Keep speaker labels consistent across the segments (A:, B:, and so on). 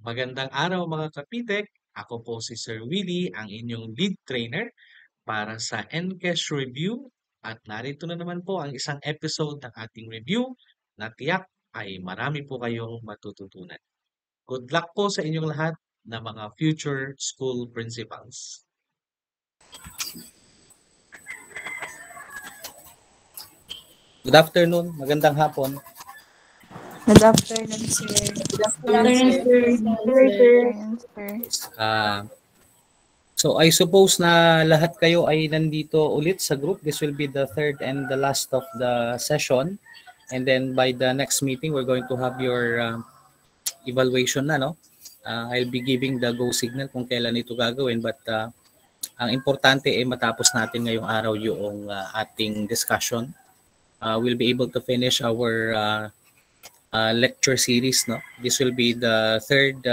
A: Magandang araw mga kapitek! Ako po si Sir Willie, ang inyong lead trainer para sa NCAS Review at narito na naman po ang isang episode ng ating review na tiyak ay marami po kayong matututunan. Good luck po sa inyong lahat na mga future school principals.
B: Good afternoon, magandang hapon.
C: Good afternoon, sir.
D: Good afternoon, sir.
B: So I suppose na lahat kayo ay nandito ulit sa group. This will be the third and the last of the session. And then by the next meeting, we're going to have your evaluation na, no? I'll be giving the go signal kung kailan ito gagawin. But ang importante ay matapos natin ngayong araw yung ating discussion. We'll be able to finish our lecture series, no? This will be the third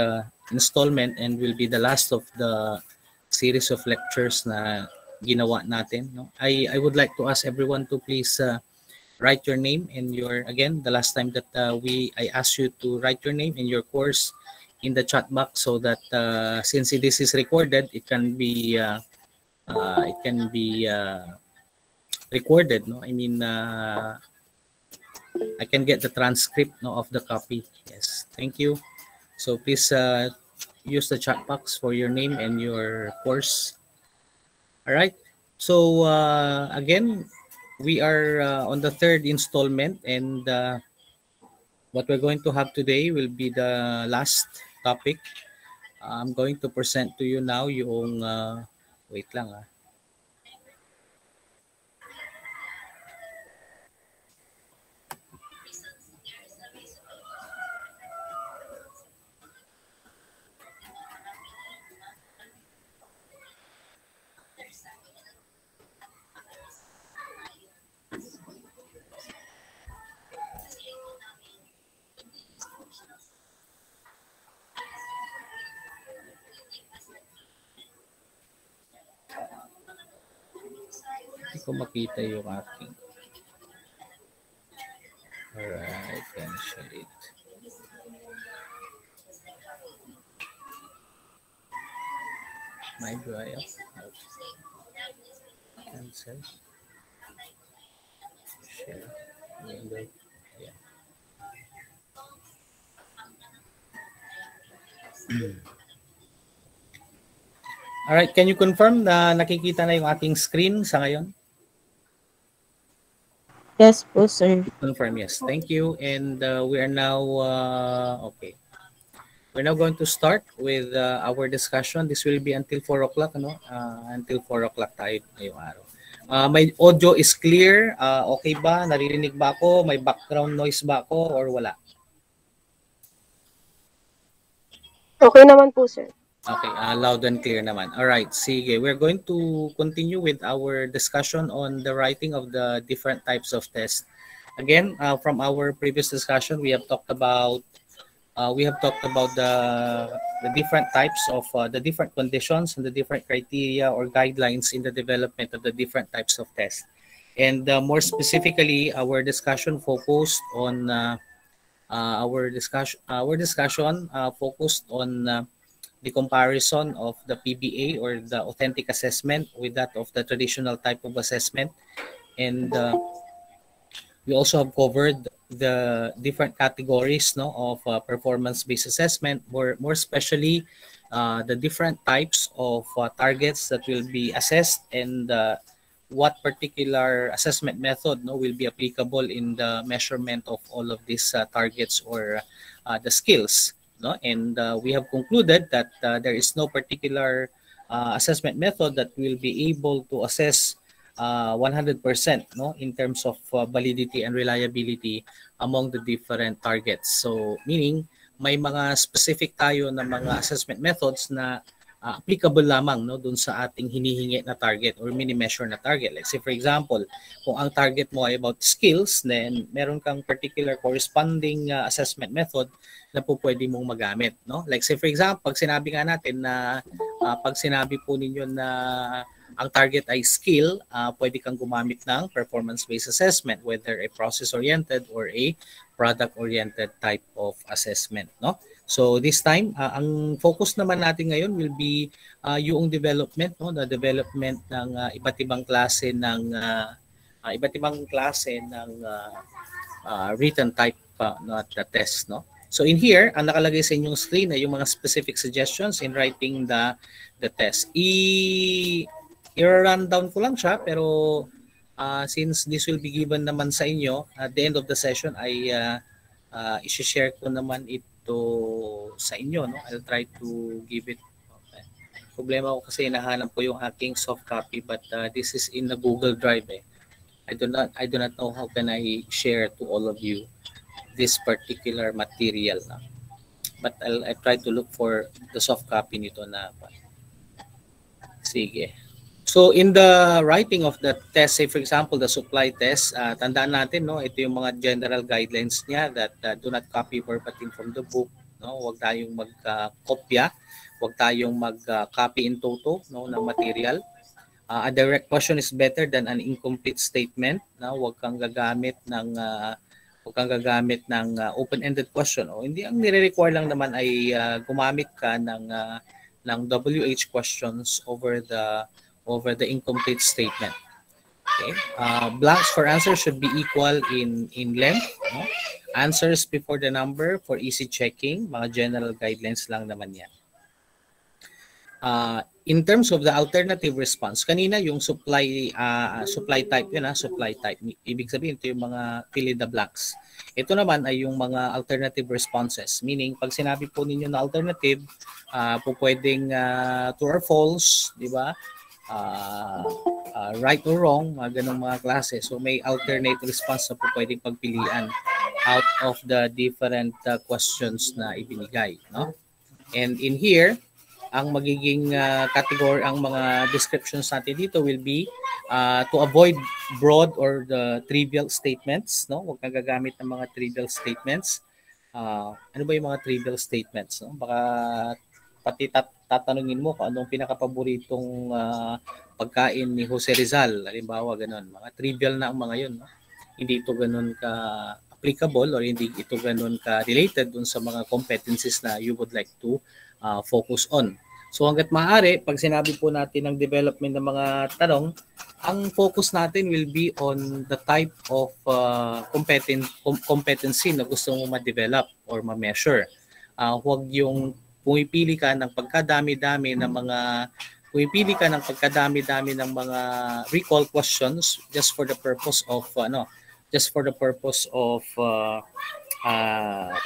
B: installment and will be the last of the series of lectures na ginawa natin, no? I would like to ask everyone to please write your name and your, again, the last time that I asked you to write your name and your course in the chat box so that since this is recorded, it can be recorded, no? I mean, I can get the transcript, no, of the copy. Yes, thank you. So please use the chat box for your name and your course. All right. So again, we are on the third installment, and what we're going to have today will be the last topic. I'm going to present to you now yung wait lang . Hindi ko makita yung aking. Alright, cancel it. My drive. Cancel. Share. Window. Yeah. Alright, can you confirm na nakikita na yung ating screen sa ngayon?
C: Yes po, sir.
B: Confirm, yes. Thank you. And we are now, okay. We're now going to start with our discussion. This will be until 4 o'clock, no? Until 4 o'clock tayo ngayong araw. My audio is clear. Okay ba? Naririnig ba ako? May background noise ba ako or wala?
D: Okay naman po, sir.
B: Okay, loud and clear naman. All right, sige. We're going to continue with our discussion on the writing of the different types of tests. Again, from our previous discussion, we have talked about the different types of the different conditions and the different criteria or guidelines in the development of the different types of tests. And more specifically, our discussion focused on focused on the comparison of the PBA or the authentic assessment with that of the traditional type of assessment. And we also have covered the different categories, no, of performance-based assessment, more especially the different types of targets that will be assessed and what particular assessment method, no, will be applicable in the measurement of all of these targets or the skills. No? And we have concluded that there is no particular assessment method that will be able to assess 100%, no, in terms of validity and reliability among the different targets. So meaning may mga specific tayo na mga assessment methods na applicable lamang, no, dun sa ating hinihingi na target or mini-measure na target. Let's say for example, kung ang target mo ay about skills, then meron kang particular corresponding assessment method na po pwede mong magamit, no? Like say for example, pag sinabi nga natin na pag sinabi po ninyo na ang target ay skill, pwede kang gumamit ng performance-based assessment, whether a process-oriented or a product-oriented type of assessment, no? So this time, ang focus naman natin ngayon will be yung development, no, the development ng iba't ibang klase ng written type na test, no. So in here, ang nakalagay sa inyong screen ay yung mga specific suggestions in writing the test. I-run down ko lang siya, pero since this will be given naman sa inyo at the end of the session, ay i-share ko naman ito sa inyo, no. I'll try to give it. Okay. Problema ko kasi hinahanap ko yung aking soft copy, but this is in the Google Drive. I do not know how can I share to all of you this particular material. But I try to look for the soft copy nito na. Sige. So in the writing of the test, say for example, the supply test, tandaan natin, no, ito yung mga general guidelines niya that do not copy verbatim from the book, no, huwag tayong magkopya, huwag tayong mag-copy in toto, no, ng material. A direct question is better than an incomplete statement, no, huwag kang gagamit ng open-ended question. O hindi, ang nire-require lang naman ay gumamit ka ng WH questions over the incomplete statement. Okay. Blanks for answers should be equal in length. No? Answers before the number for easy checking. Mga general guidelines lang naman yan. In terms of the alternative response, kanina yung supply type yun, supply type. Ibig sabihin ito yung mga fill in the blanks. Ito naman ay yung mga alternative responses. Meaning, pag sinabi po ninyo na alternative, po pwedeng true or false, di ba? Right or wrong, mga ganong mga klase. So may alternate response na po pwedeng pagpilian out of the different questions na ibinigay, no? And in here, ang magiging category, ang mga descriptions natin dito will be to avoid broad or the trivial statements, no? Huwag kang gagamit ng mga trivial statements. Ano ba yung mga trivial statements, no? Baka pati tatanungin mo kung anong pinakapaboritong pagkain ni Jose Rizal, halimbawa ganun. Mga trivial na ang mga yun, no? Hindi ito ganun ka applicable or hindi ito ganun ka related dun sa mga competencies na you would like to focus on. So hanggat maaari, pag sinabi po natin ng development ng mga tanong, ang focus natin will be on the type of competency na gusto mo ma-develop or ma-measure. Huwag yung pumipili ka ng pagkadami-dami ng mga recall questions just for the purpose of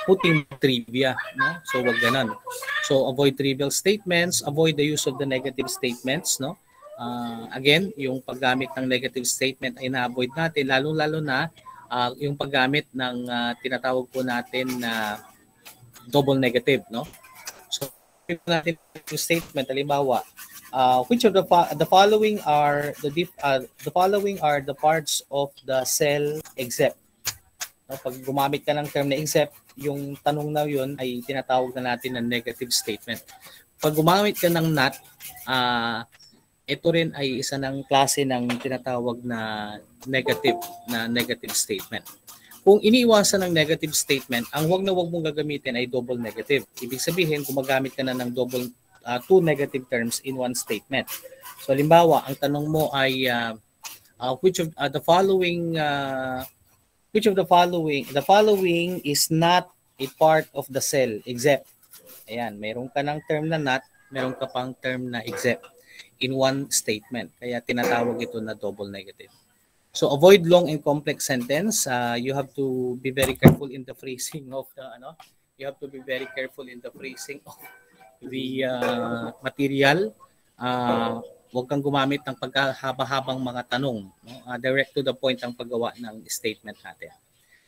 B: putting trivia, no? So wag ganon. So avoid trivial statements, avoid the use of the negative statements, no? Again, yung paggamit ng negative statement ay na-avoid natin, lalo-lalo na yung paggamit ng tinatawag po natin na double negative, no? So natin yung statement, halimbawa, which of the following are the parts of the cell except. No, pag gumamit ka ng term na except, yung tanong na yun ay tinatawag na natin na negative statement. Pag gumamit ka ng not, ito rin ay isa ng klase ng tinatawag na negative statement. Kung iniiwasan ng negative statement, ang wag mong gagamitin ay double negative. Ibig sabihin, gumagamit ka na ng two negative terms in one statement. So, halimbawa, ang tanong mo ay which of the following is not a part of the cell except. Ayan, meron ka ng term na not, meron ka pang term na except in one statement. Kaya tinatawag ito na double negative. So avoid long and complex sentence. You have to be very careful in the phrasing of the material. Huwag kang gumamit ng pagkahaba-habang mga tanong, no? Direct to the point ang paggawa ng statement natin.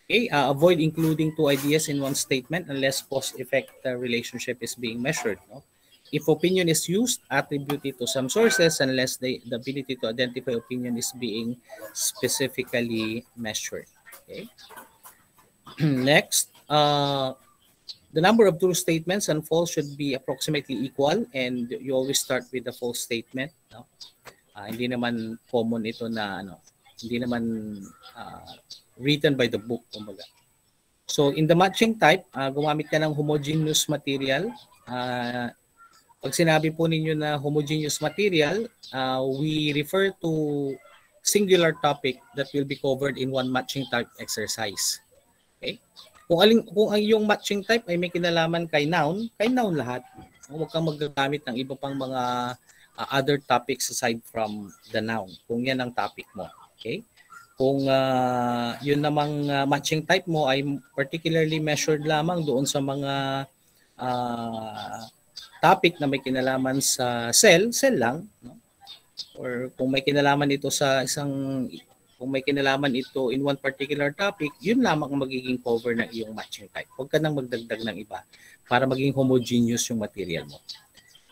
B: Okay, avoid including two ideas in one statement unless cause-effect relationship is being measured, no? If opinion is used, attribute it to some sources unless the ability to identify opinion is being specifically measured. Okay. Next, the number of true statements and false should be approximately equal, and you always start with the false statement, no? Hindi naman common ito na hindi naman written by the book, kumbaga. So in the matching type, gumamit ka ng homogeneous material. Pag sinabi po ninyo na homogeneous material, we refer to singular topic that will be covered in one matching type exercise. Okay? Kung ang iyong matching type ay may kinalaman kay noun lahat. Huwag kang magagamit ng iba pang mga other topics aside from the noun. Kung yan ang topic mo. Okay? Kung yun namang matching type mo ay particularly measured lamang doon sa mga topic na may kinalaman sa cell lang, no? Or kung may kinalaman ito kung may kinalaman ito in one particular topic, yun lamang ang magiging cover ng iyong matching type. Huwag ka nang magdagdag ng iba para maging homogeneous yung material mo.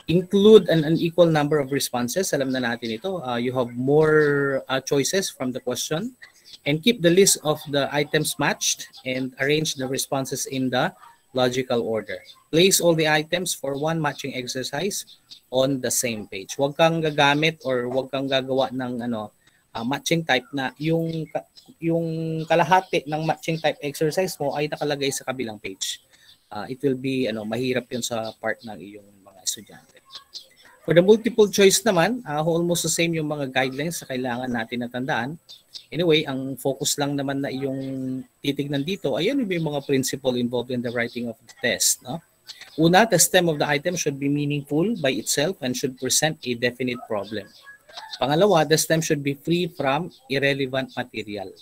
B: Include an unequal number of responses. Alam na natin ito. You have more choices from the question. And keep the list of the items matched and arrange the responses in the logical order. Place all the items for one matching exercise on the same page. Huwag kang gagamit or huwag kang gagawa ng matching type na yung kalahati ng matching type exercise mo ay nakalagay sa kabilang page. It will be mahirap yun sa part ng iyong mga estudyante. For the multiple choice naman, almost the same yung mga guidelines na kailangan natin natandaan. Anyway, ang focus lang naman na iyong titignan dito ay ano yung mga principle involved in the writing of the test. No? Una, the stem of the item should be meaningful by itself and should present a definite problem. Pangalawa, the stem should be free from irrelevant material.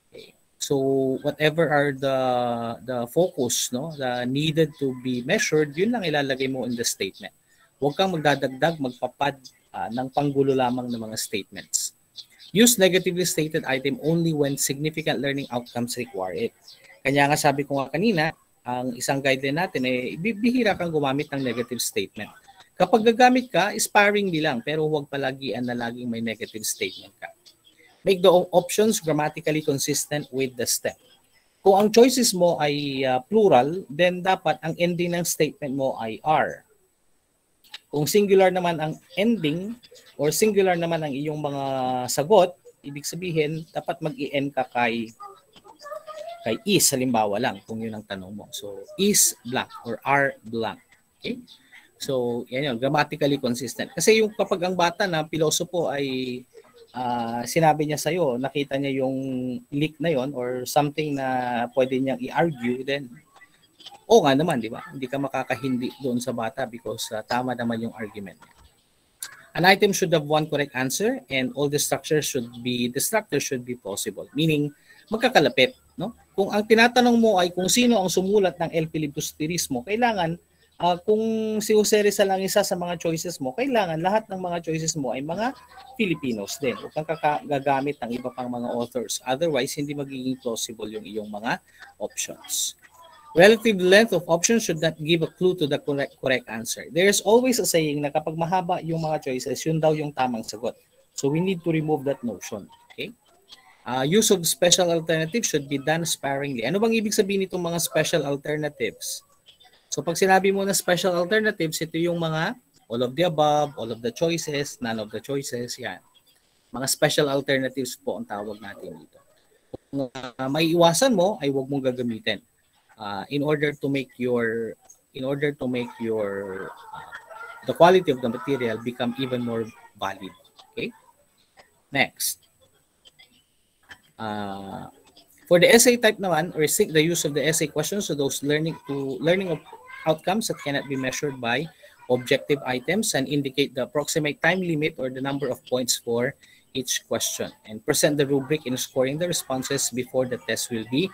B: Okay. So whatever are the focus, no, the needed to be measured, yun lang ilalagay mo in the statement. Huwag kang magdadagdag, magpapad ng panggulo lamang ng mga statements. Use negatively stated item only when significant learning outcomes require it. Kanya nga sabi ko nga kanina, ang isang guideline natin ay bihira kang gumamit ng negative statement. Kapag gagamit ka, sparingly lang, pero huwag palagian na laging may negative statement ka. Make the options grammatically consistent with the stem. Kung ang choices mo ay plural, then dapat ang ending ng statement mo ay are. Kung singular naman ang ending or singular naman ang iyong mga sagot, ibig sabihin, dapat mag-i-end ka kay is, halimbawa lang, kung yun ang tanong mo. So, is blank or are blank. Okay? So, yan yun, grammatically consistent. Kasi yung kapag ang bata na pilosopo ay sinabi niya sa'yo, nakita niya yung leak na yon or something na pwede niyang i-argue, then oo nga naman, di ba? Hindi ka makakahindi doon sa bata because tama naman yung argument. An item should have one correct answer and all the structures should be plausible. Meaning, magkakalapit. No? Kung ang tinatanong mo ay kung sino ang sumulat ng El Filibusterismo, kailangan, kung si Jose Rizal ang isa sa mga choices mo, kailangan lahat ng mga choices mo ay mga Filipinos din. Huwag kang gagamit ng iba pang mga authors. Otherwise, hindi magiging plausible yung iyong mga options. Relative length of options should not give a clue to the correct answer. There is always a saying na kapag mahaba yung mga choices, yun daw yung tamang sagot. So we need to remove that notion. Okay? Use of special alternatives should be done sparingly. Ano bang ibig sabihin nitong mga special alternatives? So pag sinabi mo na special alternatives, ito yung mga all of the above, all of the choices, none of the choices, yan. Mga special alternatives po ang tawag natin dito. Kung may iwasan mo, ay huwag mong gagamitin. In order to make your the quality of the material become even more valid. Okay. Next, for the essay type naman, restrict the use of the essay questions to those learning of outcomes that cannot be measured by objective items and indicate the approximate time limit or the number of points for each question, and present the rubric in scoring the responses before the test will be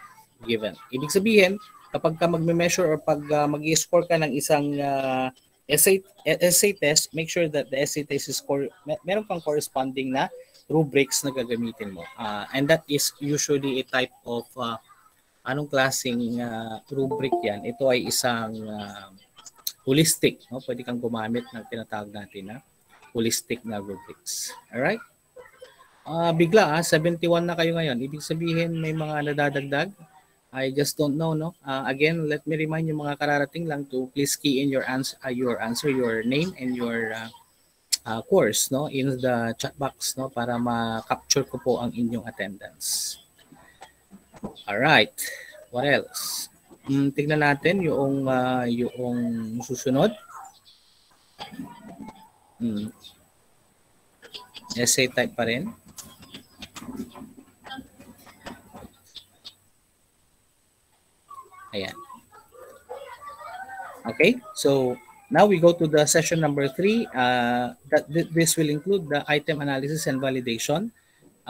B: given. Ibig sabihin, kapag ka magme-measure or pag mag-i-score ka ng isang essay test, make sure that the essay test is meron kang corresponding na rubrics na gagamitin mo. And that is usually a type of anong klaseng rubric yan. Ito ay isang holistic. No? Pwede kang gumamit ng tinatawag natin na holistic na rubrics. Alright? Bigla, 71 na kayo ngayon. Ibig sabihin may mga nadadagdag. I just don't know, no? Again, let me remind you mga kararating lang to please key in your answer, your name and your course, no, in the chat box, no, para ma-capture ko po ang inyong attendance. All right. What else? Tignan natin yung susunod. Essay type pa rin. Ayan. Okay, so now we go to the session number 3. This will include the item analysis and validation.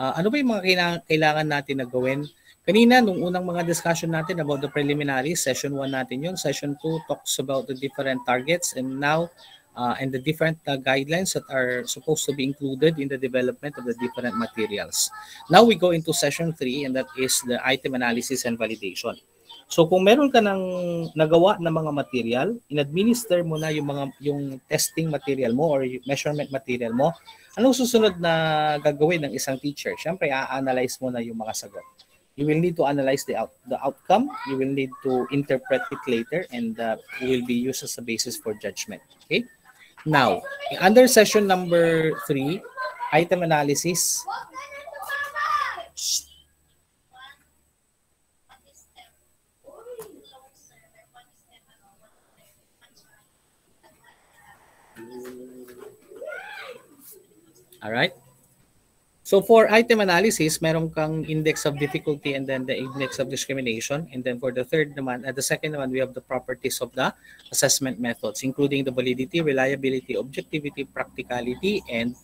B: Ano ba yung mga kailangan natin na gawin? Kanina, nung unang mga discussion natin about the preliminary, session 1 natin yun. Session 2 talks about the different targets and now and the different guidelines that are supposed to be included in the development of the different materials. Now we go into session 3 and that is the item analysis and validation. So kung meron ka ng nagawa na mga material, in-administer mo na yung testing material mo or yung measurement material mo, anong susunod na gagawin ng isang teacher? Siyempre, a-analyze mo na yung mga sagot. You will need to analyze the outcome. You will need to interpret it later and it will be used as a basis for judgment. Okay? Now, under session number 3, item analysis. Alright? So for item analysis, meron kang index of difficulty and then the index of discrimination. And then for the second one, we have the properties of the assessment methods, including the validity, reliability, objectivity, practicality, and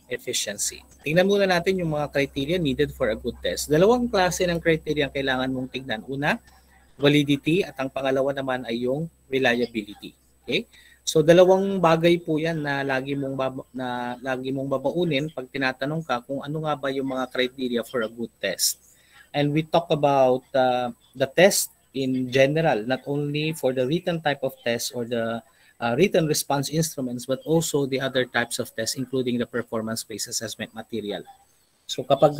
B: efficiency. Tingnan muna natin yung mga criteria needed for a good test. Dalawang klase ng criteria ang kailangan mong tingnan. Una, validity at ang pangalawa naman ay yung reliability. Okay? So dalawang bagay po 'yan na lagi mong babaunin pag tinatanong ka kung ano nga ba yung mga criteria for a good test. And we talk about the test in general, not only for the written type of test or the written response instruments, but also the other types of tests, including the performance-based assessment material. So kapag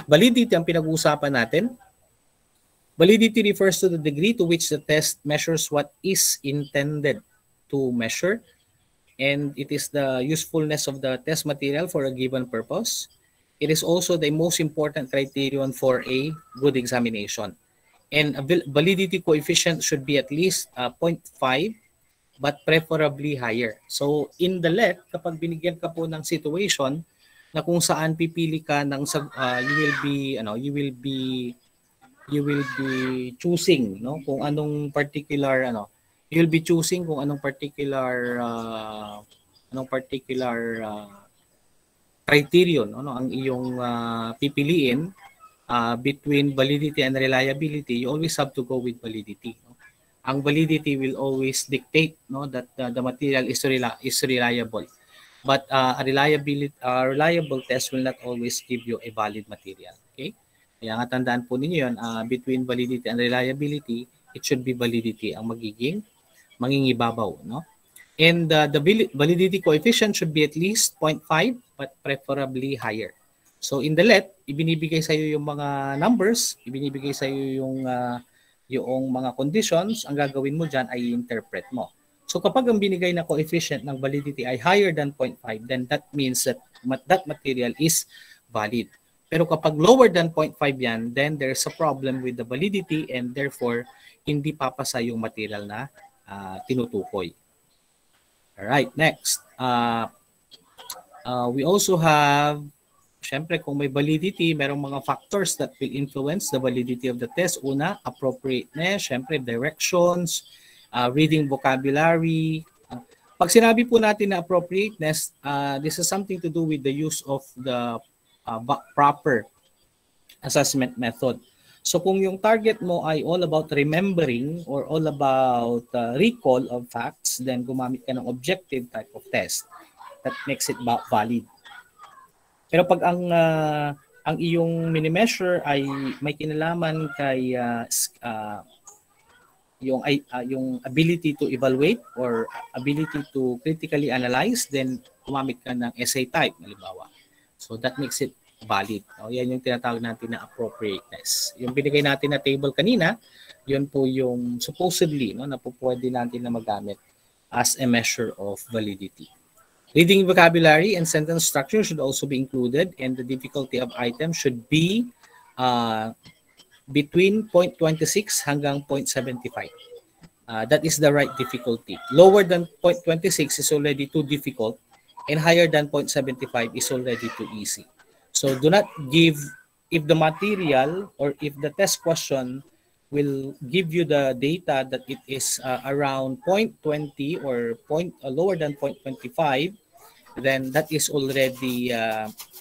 B: validity ang pinag-uusapan natin, validity refers to the degree to which the test measures what is intended to measure, and it is the usefulness of the test material for a given purpose. It is also the most important criterion for a good examination. And a validity coefficient should be at least 0.5, but preferably higher. So in the LET, kapag binigyan ka po ng situation na kung saan pipili ka ng you will be choosing kung anong particular you'll be choosing kung anong particular criterion ang iyong pipiliin between validity and reliability. You always have to go with validity. Ang validity will always dictate that the material is reliable. But a reliable test will not always give you a valid material. Okay? Kaya nga tandaan po ninyo yun, between validity and reliability, it should be validity ang mangingibabaw, And the validity coefficient should be at least 0.5, but preferably higher. So in the LET, ibinibigay sa iyo yung mga numbers, ibinibigay sa iyo yung mga conditions, ang gagawin mo diyan ay interpret mo. So kapag ang binigay na coefficient ng validity ay higher than 0.5, then that means that that material is valid. Pero kapag lower than 0.5 yan, then there's a problem with the validity and therefore hindi papasa yung material na tinutukoy. Alright, next. We also have, syempre kung may validity, merong mga factors that will influence the validity of the test. Una, appropriateness, syempre directions, reading vocabulary. Pag sinabi po natin na appropriateness, this is something to do with the use of the proper assessment method. So kung yung target mo ay all about remembering or all about recall of facts, then gumamit ka ng objective type of test. That makes it valid. Pero pag ang iyong mini-measure ay may kinalaman kay yung ability to evaluate or ability to critically analyze, then gumamit ka ng essay type, halimbawa. So that makes it valid. Yan yung tinatawag natin na appropriateness. Yung binigay natin na table kanina, yun po yung supposedly na pwede natin na magamit as a measure of validity. Reading vocabulary and sentence structure should also be included, and the difficulty of items should be between 0.26 hanggang 0.75. That is the right difficulty. Lower than 0.26 is already too difficult, and higher than 0.75 is already too easy. So do not give, if the material or if the test question will give you the data that it is around 0.20 or lower than 0.25, then that is already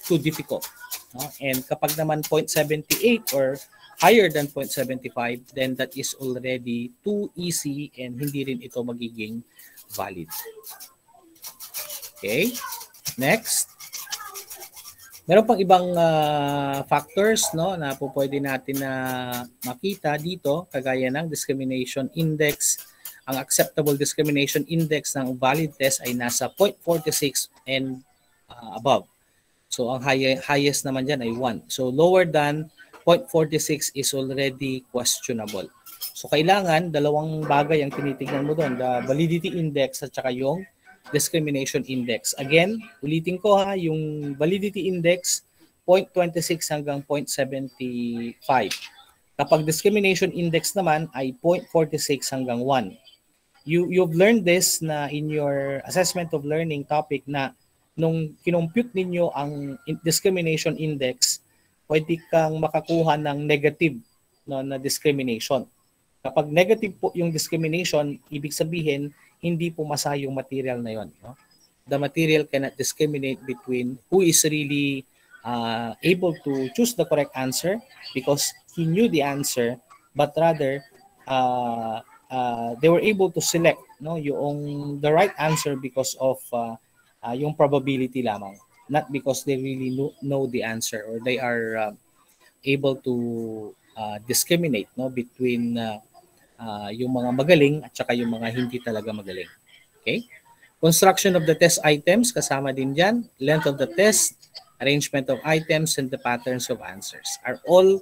B: too difficult. No? And kapag naman 0.78 or higher than 0.75, then that is already too easy and hindi rin ito magiging valid. Okay, next. Meron pang ibang factors, no, na po pwede natin na makita dito, kagaya ng discrimination index. Ang acceptable discrimination index ng valid test ay nasa 0.46 and above. So ang highest naman dyan ay 1. So lower than 0.46 is already questionable. So kailangan dalawang bagay ang tinitingnan mo doon, the validity index at saka yung discrimination index. Again, ulitin ko ha, yung validity index 0.26 hanggang 0.75. Kapag discrimination index naman ay 0.46 hanggang 1. You've learned this na in your assessment of learning topic na nung kinompute ninyo ang discrimination index, pwede kang makakuha ng negative, no, na discrimination. Kapag negative po yung discrimination, ibig sabihin hindi pumasa yung material na yon. No? The material cannot discriminate between who is really able to choose the correct answer because he knew the answer, but rather they were able to select, no, yung the right answer because of yung probability lamang, not because they really know the answer or they are able to discriminate, no, between yung mga magaling at saka yung mga hindi talaga magaling. Okay? Construction of the test items, kasama din dyan. Length of the test, arrangement of items, and the patterns of answers are all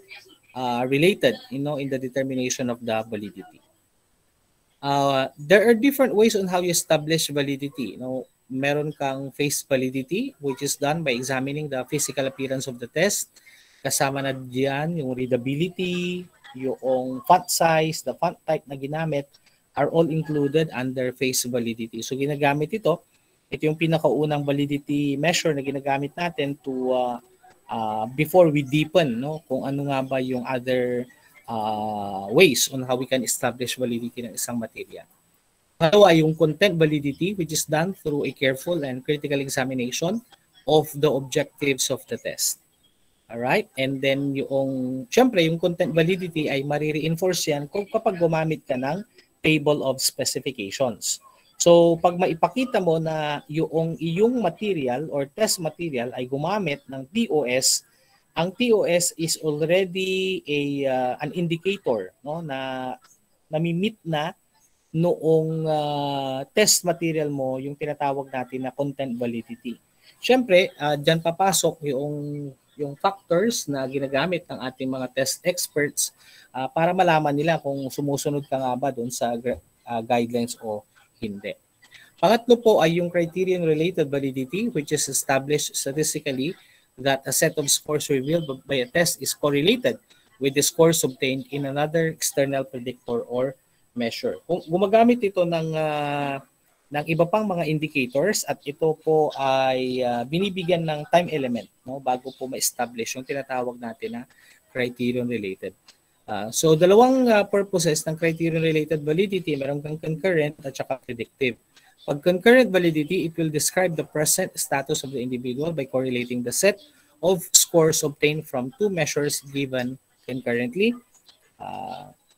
B: related, you know, in the determination of the validity. There are different ways on how you establish validity. You know, meron kang face validity, which is done by examining the physical appearance of the test. Kasama na diyan yung readability, yung font size, the font type na ginamit are all included under face validity. So ginagamit ito yung pinakaunang validity measure na ginagamit natin to before we deepen, no, kung ano nga ba yung other ways on how we can establish validity ng isang material. Pangalawa, yung content validity, which is done through a careful and critical examination of the objectives of the test. Alright? And then syempre, yung content validity ay marireinforce yan kung kapag gumamit ka ng table of specifications. So, pag maipakita mo na iyong material or test material ay gumamit ng TOS, ang TOS is already an indicator, no, na nami-meet na noong test material mo yung tinatawag natin na content validity. Syempre, diyan papasok yung factors na ginagamit ng ating mga test experts para malaman nila kung sumusunod ka nga ba doon sa guidelines o hindi. Pangatlo po ay yung criterion-related validity, which is established statistically that a set of scores revealed by a test is correlated with the scores obtained in another external predictor or measure. Kung gumagamit ito ng iba pang mga indicators at ito po ay binibigyan ng time element, no, bago po ma-establish yung tinatawag natin na criterion-related. So dalawang purposes ng criterion-related validity, meron kang concurrent at saka predictive. Pag concurrent validity, it will describe the present status of the individual by correlating the set of scores obtained from two measures given concurrently.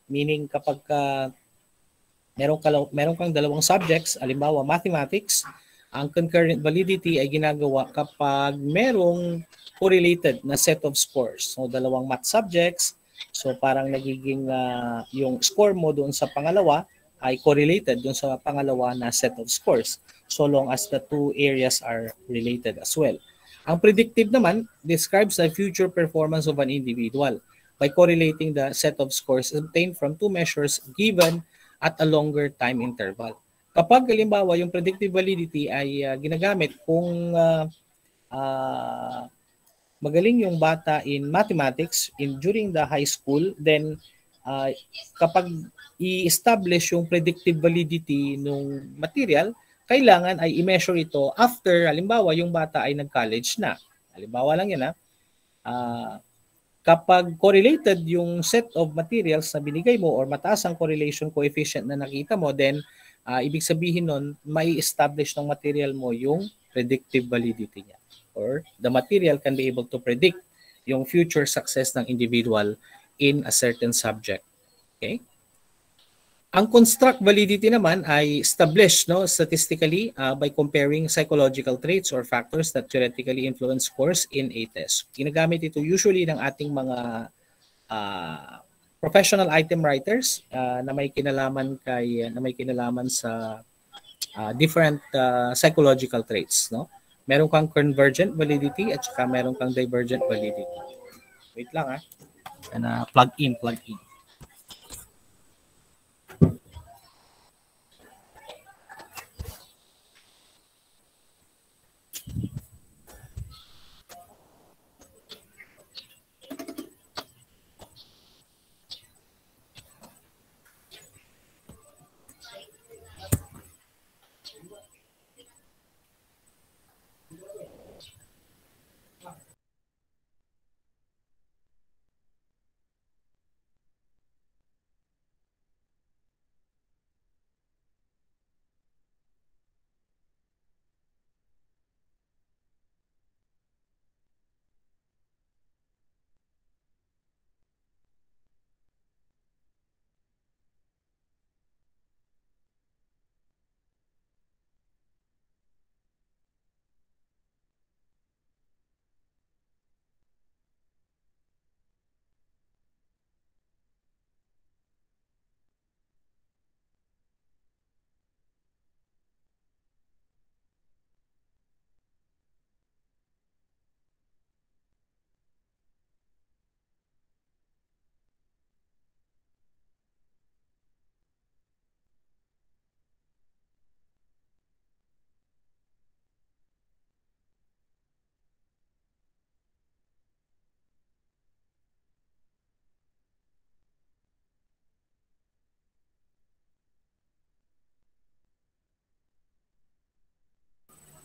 B: Meaning kapag meron kang dalawang subjects, halimbawa mathematics, ang concurrent validity ay ginagawa kapag merong correlated na set of scores. So dalawang math subjects, so parang nagiging yung score mo doon sa pangalawa ay correlated doon sa pangalawa na set of scores so long as the two areas are related as well. Ang predictive naman describes the future performance of an individual by correlating the set of scores obtained from two measures given at a longer time interval. Kapag halimbawa yung predictive validity ay ginagamit kung magaling yung bata in mathematics during the high school, then kapag i-establish yung predictive validity ng material, kailangan ay i-measure ito after, halimbawa, yung bata ay nag-college na. Halimbawa lang yan, kapag correlated yung set of materials na binigay mo or mataas ang correlation coefficient na nakita mo, then ibig sabihin nun, may establish ng material mo yung predictive validity niya. Or the material can be able to predict yung future success ng individual in a certain subject. Okay? Ang construct validity naman ay established statistically by comparing psychological traits or factors that theoretically influence scores in a test. Ginagamit ito usually ng ating mga professional item writers na may kinalaman sa different psychological traits, no? Meron kang convergent validity at saka meron kang divergent validity. Wait lang plug in.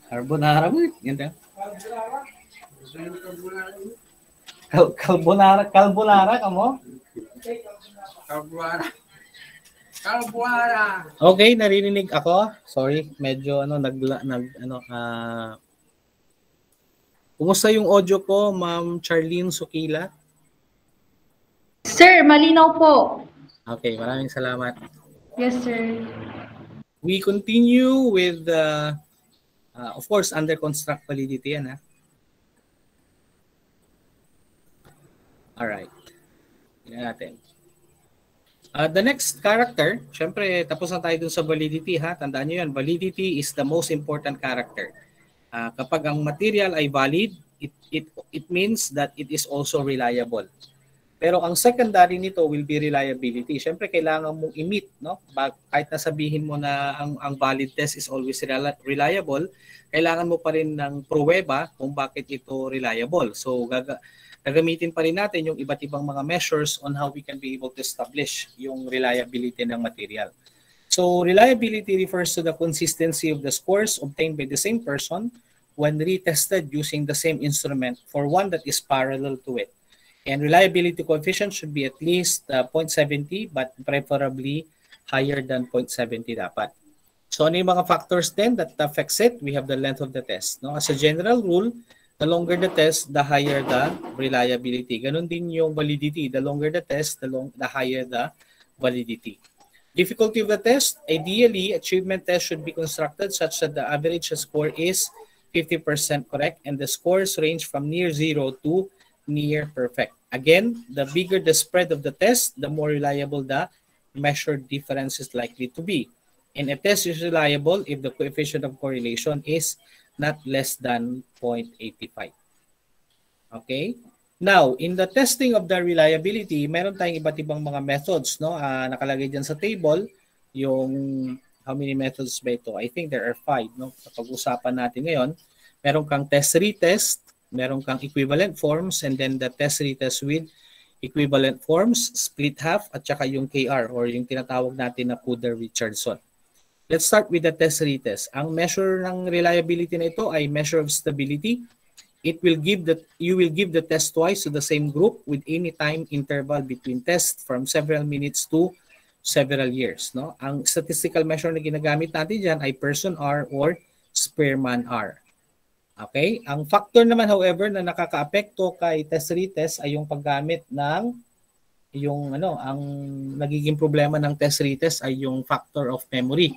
B: Carbonara mo. Ganda. Carbonara ka mo? Carbonara. Okay, naririnig ako. Sorry, medyo kumusta yung audio ko, Ma'am Charlene Sukila?
E: Sir, malinaw po.
B: Okay, maraming salamat.
E: Yes, sir.
B: We continue with of course, under construct validity yan, Alright. Tingnan natin. The next character, syempre, tapos na tayo dun sa validity, Tandaan nyo yan, validity is the most important character. Kapag ang material ay valid, it means that it is also reliable. Pero ang secondary nito will be reliability. Syempre, kailangan mong i-meet, kahit na sabihin mo na ang valid test is always reliable, kailangan mo pa rin ng pruweba kung bakit ito reliable. So, gagamitin pa rin natin yung iba't ibang mga measures on how we can be able to establish yung reliability ng material. So, reliability refers to the consistency of the scores obtained by the same person when retested using the same instrument for one that is parallel to it. And reliability coefficient should be at least 0.70 but preferably higher than 0.70 dapat. So ano yung mga factors then that affects it? We have the length of the test. As a general rule, the longer the test, the higher the reliability. Ganon din yung validity. The longer the test, the higher the validity. Difficulty of the test, ideally, achievement test should be constructed such that the average score is 50% correct and the scores range from near zero to near perfect. Again, the bigger the spread of the test, the more reliable the measured difference is likely to be. And a test is reliable if the coefficient of correlation is not less than 0.85. Okay? Now, in the testing of the reliability, meron tayong iba't ibang mga methods, nakalagay dyan sa table, yung how many methods ba ito? I think there are 5, Kapag-usapan natin ngayon, meron kang test-retest, meron kang equivalent forms, and then the test retest with equivalent forms, split half, at saka yung KR or yung tinatawag natin na Kuder-Richardson. Let's start with the test retest. Ang measure ng reliability na ito ay measure of stability. You will give the test twice to the same group with any time interval between tests from several minutes to several years. No? Ang statistical measure na ginagamit natin dyan ay person R or Spearman R. Okay? Ang factor naman, however, na nakakaapekto kay test retest ay yung paggamit ng ang nagiging problema ng test retest ay yung factor of memory.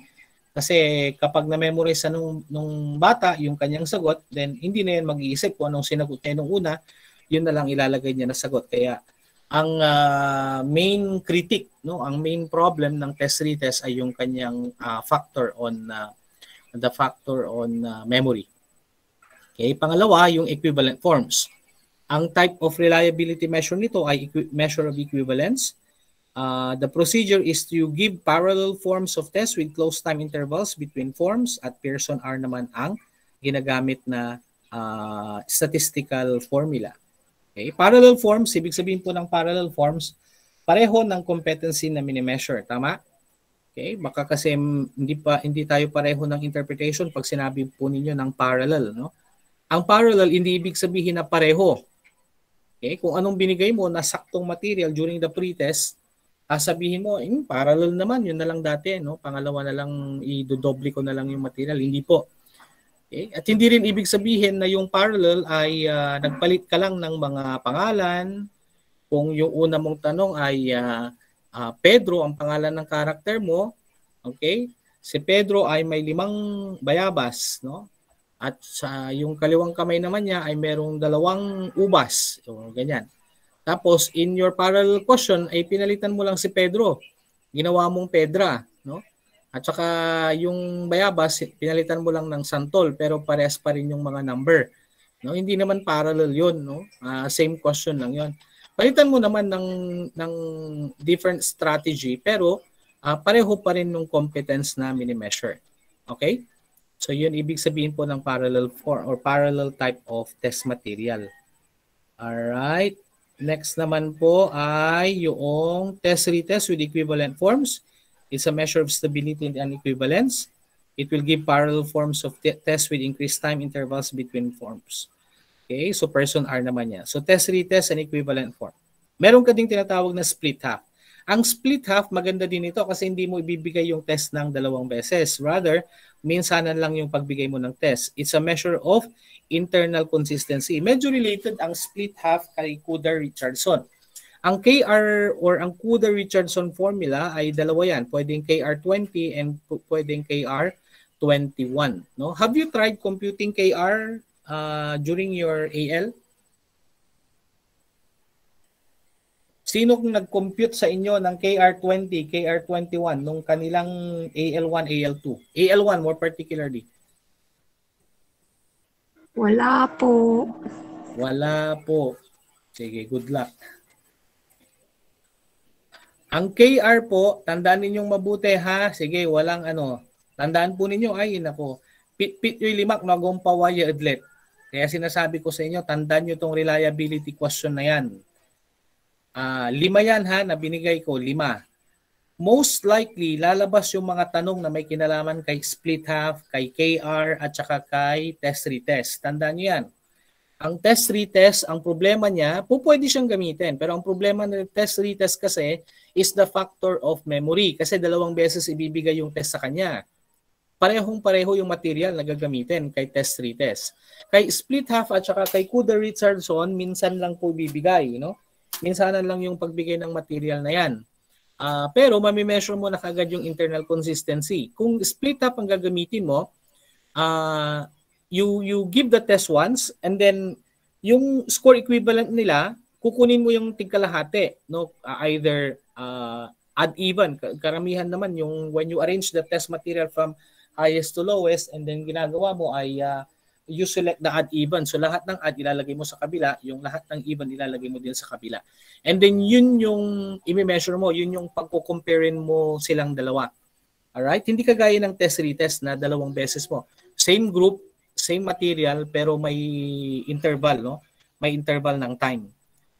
B: Kasi kapag na-memorize nung bata yung kanyang sagot, then hindi na yan mag-iisip kung anong sinagot niya nung una, yun na lang ilalagay niya na sagot. Kaya ang main critic, ang main problem ng test retest ay yung kanyang factor on memory. Okay, pangalawa, yung equivalent forms. Ang type of reliability measure nito ay measure of equivalence. The procedure is to give parallel forms of tests with close time intervals between forms, at Pearson R naman ang ginagamit na statistical formula. Okay, parallel forms, ibig sabihin po ng parallel forms, pareho ng competency na mini-measure, tama? Okay, baka kasi hindi tayo pareho ng interpretation pag sinabi po ninyo ng parallel, no? Ang parallel hindi ibig sabihin na pareho. Okay, kung anong binigay mo na saktong material during the pre-test, sabihin mo, parallel naman, yun na lang dati, no? Pangalawa na lang, idodoble ko na lang yung material. Hindi po. Okay? At hindi rin ibig sabihin na yung parallel ay nagpalit ka lang ng mga pangalan. Kung yung una mong tanong ay Pedro, ang pangalan ng karakter mo, okay? Si Pedro ay may 5 bayabas, no? At sa yung kaliwang kamay naman niya ay merong 2 ubas. O, ganyan. Tapos, in your parallel question, ay pinalitan mo lang si Pedro. Ginawa mong Pedra, no? At saka yung bayabas, pinalitan mo lang ng santol, pero parehas pa rin yung mga number. No? Hindi naman parallel yun, no? Same question lang yun. Palitan mo naman ng different strategy, pero pareho pa rin ng competence na mini-measure. Okay? So, yun ibig sabihin po ng parallel form or parallel type of test material. Alright. Next naman po ay yung test retest with equivalent forms. It's a measure of stability and equivalence. It will give parallel forms of tests with increased time intervals between forms. Okay, so person R naman yan. So test retest and equivalent form. Meron ka ding tinatawag na split half. Ang split half, maganda din ito kasi hindi mo ibibigay yung test ng 2 beses. Rather, minsanan lang yung pagbigay mo ng test. It's a measure of internal consistency. Medyo related ang split half kay Kuder-Richardson. Ang KR or ang Kuder-Richardson formula ay dalawa yan. Pwedeng KR20 and pwedeng KR21. No? Have you tried computing KR during your AL? Sino kung nag-compute sa inyo ng KR20, KR21 nung kanilang AL1, AL2? AL1 more particularly.
D: Wala po.
B: Wala po. Sige, good luck. Ang KR po, tandaan ninyong mabuti ha. Sige, walang ano. Tandaan po ninyo, ay nako. Pit yung limak na gompawaya adlet. Kaya sinasabi ko sa inyo, tandaan nyo tong reliability question na yan. 5 yan ha, na binigay ko, 5. Most likely, lalabas yung mga tanong na may kinalaman kay split half, kay KR, at saka kay test retest. Tandaan nyo yan. Ang test retest, ang problema niya, pwede siyang gamitin. Pero ang problema ng test retest kasi is the factor of memory. Kasi 2 beses ibibigay yung test sa kanya. Parehong-pareho yung material na gagamitin kay test retest. Kay split half at saka kay Kuder-Richardson, minsan lang po bibigay, no? Minsanan lang yung pagbigay ng material na yan. Pero mami-measure mo na kagad yung internal consistency. Kung split up ang gagamitin mo, you give the test once and then yung score equivalent nila, kukunin mo yung tigkalahati. No? Either add even. Karamihan naman yung when you arrange the test material from highest to lowest and then ginagawa mo ay you select the odd even. So lahat ng odd ilalagay mo sa kabila, yung lahat ng even ilalagay mo din sa kabila. And then yun yung i-measure mo, yun yung pagko-comparein mo silang dalawa. Alright? Hindi kagaya ng test retest na 2 beses mo. Same group, same material pero may interval, no? May interval ng time.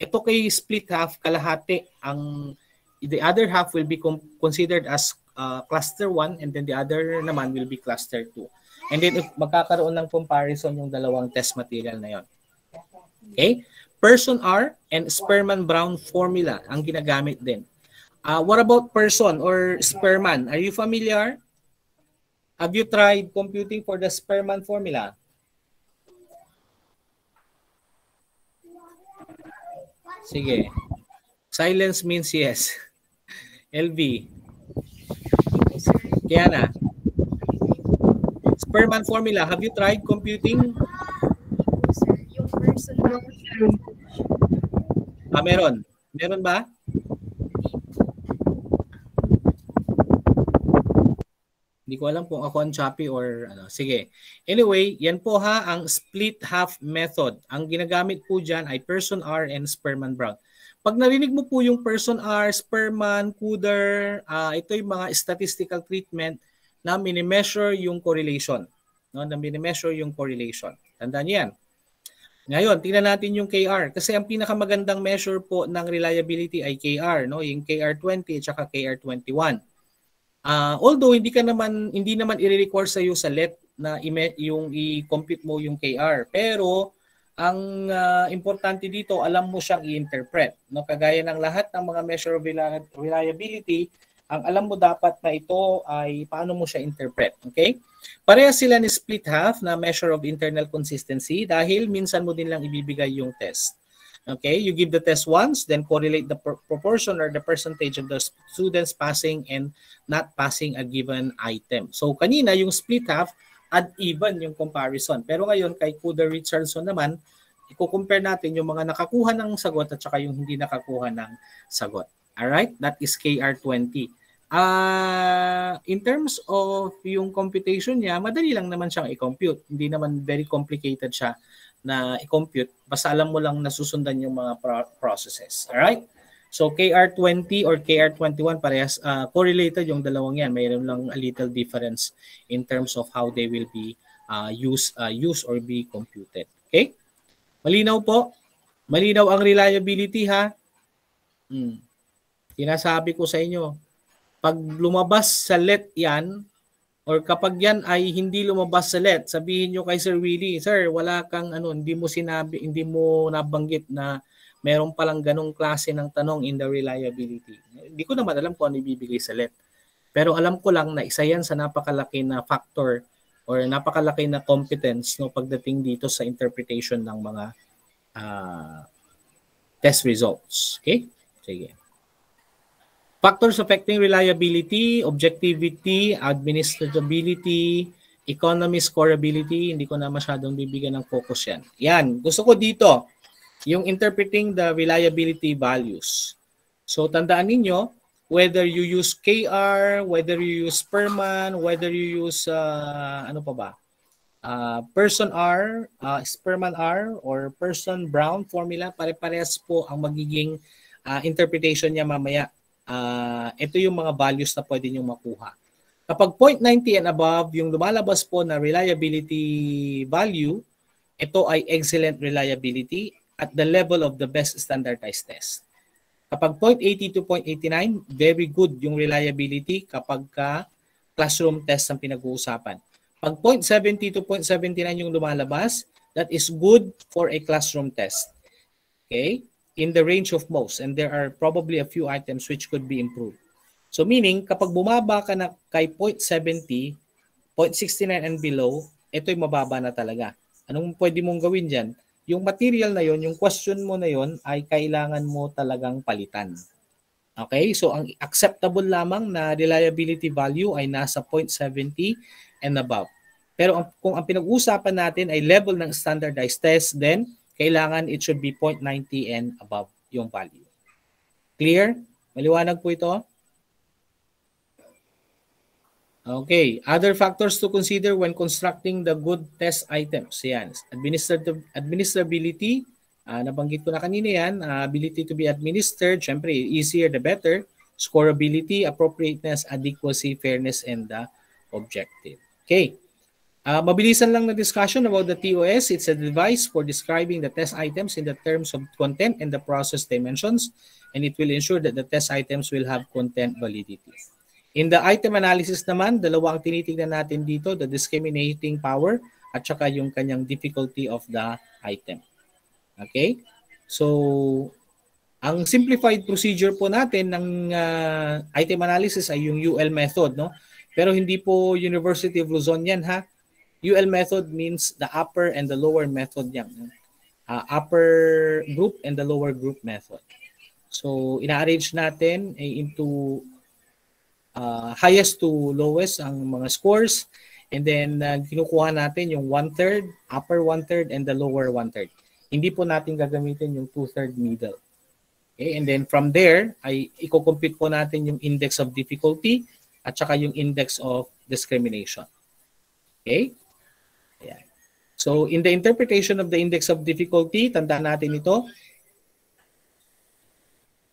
B: Ito kay split half, kalahati ang the other half will be considered as cluster 1 and then the other naman will be cluster 2. And then if magkakaroon ng comparison yung dalawang test material na yon. Okay? Person R and Sperman-Brown formula ang ginagamit din. What about person or Sperman? Are you familiar? Have you tried computing for the Sperman formula? Sige. Silence means yes. LV. Kiana. Sperman formula, have you tried computing?
C: Yung personal.
B: Meron. Meron ba? Hindi ko alam kung ako ang choppy or ano. Sige. Anyway, yan po ha ang split half method. Ang ginagamit po dyan ay person R and Sperman-Brown. Pag narinig mo po yung person R, Sperman, Kuder, ito yung mga statistical treatment na minimeasure yung correlation. No? Na minimeasure yung correlation. Tandaan yan. Ngayon, tingnan natin yung KR. Kasi ang pinakamagandang measure po ng reliability ay KR. No? Yung KR20 at saka KR21. Although hindi naman i-require sa iyo sa LET na yung i-compute mo yung KR. Pero ang importante dito, alam mo siyang i-interpret. No? Kagaya ng lahat ng mga measure of reliability, ang alam mo dapat na ito ay paano mo siya interpret. Okay? Parehas sila ni split half na measure of internal consistency dahil minsan mo din lang ibibigay yung test. Okay? You give the test once, then correlate the proportion or the percentage of the students passing and not passing a given item. So kanina yung split half, add even yung comparison. Pero ngayon kay Kuder Richardson naman, i-compare natin yung mga nakakuha ng sagot at saka yung hindi nakakuha ng sagot. Alright? That is KR20. In terms of yung computation niya, madali lang naman siyang i-compute. Hindi naman very complicated siya na i-compute. Basta alam mo lang nasusundan yung mga processes. Alright? So KR20 or KR21 parehas correlated yung dalawang yan. Mayroon lang a little difference in terms of how they will be used or be computed. Okay? Malinaw po? Malinaw ang reliability ha? Sinasabi ko sa inyo, pag lumabas sa LET yan or kapag yan ay hindi lumabas sa LET, sabihin nyo kay Sir Willie, Sir, wala kang hindi mo nabanggit na meron palang ganong klase ng tanong in the reliability. Hindi ko naman alam kung ano ibibigay sa LET. Pero alam ko lang na isa yan sa napakalaki na factor or napakalaki na competence no, pagdating dito sa interpretation ng mga test results. Okay? Sige. Factors affecting reliability, objectivity, administrability, economy, scoreability. Hindi ko na masyadong bibigyan ng focus yan. Yan. Gusto ko dito yung interpreting the reliability values. So tandaan ninyo, whether you use KR, whether you use Sperman, whether you use person R, Sperman R, or person Brown formula, pare-parehas po ang magiging interpretation niya mamaya. Ito yung mga values na pwede nyo makuha. Kapag 0.90 and above, yung lumalabas po na reliability value, ito ay excellent reliability at the level of the best standardized test. Kapag 0.80 to 0.89, very good yung reliability kapag classroom test ang pinag-uusapan. Pag 0.70 to 0.79 yung lumalabas, that is good for a classroom test. Okay? In the range of most. And there are probably a few items which could be improved. So meaning, kapag bumaba ka na kay 0.70, 0.69 and below, ito'y mababa na talaga. Anong pwede mong gawin dyan? Yung material na yon, yung question mo na yon ay kailangan mo talagang palitan. Okay? So ang acceptable lamang na reliability value ay nasa 0.70 and above. Pero kung ang pinag-uusapan natin ay level ng standardized test, then kailangan it should be 0.90 and above yung value. Clear? Maliwanag po ito? Okay. Other factors to consider when constructing the good test items. Yan. Administrability. Nabanggit ko na kanina yan. Ability to be administered. Siyempre, easier the better. Scoreability, appropriateness, adequacy, fairness, and the objective. Okay. Mabilisan lang na discussion about the TOS. It's a device for describing the test items in the terms of content and the process dimensions, and it will ensure that the test items will have content validity. In the item analysis naman, dalawa ang tinitingnan natin dito, the discriminating power at saka yung kanyang difficulty of the item. Okay? So, ang simplified procedure po natin ng item analysis ay yung UL method, no? Pero hindi po University of Luzon yan, ha? UL method means the upper and the lower method yan. Upper group and the lower group method. So, ina-arrange natin into highest to lowest ang mga scores, and then kinukuha natin yung 1/3, upper 1/3, and the lower 1/3. Hindi po natin gagamitin yung 2/3 middle. Okay, and then from there, ay i-compute po natin yung index of difficulty at saka yung index of discrimination. Okay? Ayan. So, in the interpretation of the index of difficulty, tandaan natin ito.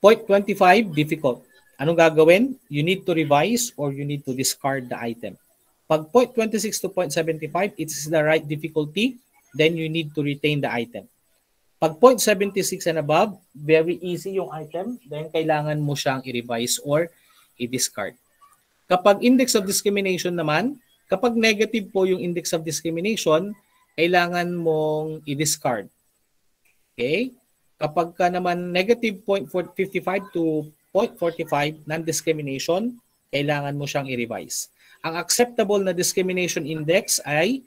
B: 0.25, difficult. Anong gagawin? You need to revise or you need to discard the item. Pag 0.26 to 0.75, it's the right difficulty, then you need to retain the item. Pag 0.76 and above, very easy yung item, then kailangan mo siyang i-revise or i-discard. Kapag index of discrimination naman, kapag negative po yung index of discrimination, kailangan mong i-discard. Okay? Kapag ka naman negative 0.55 to 0.45 non-discrimination, kailangan mo siyang i-revise. Ang acceptable na discrimination index ay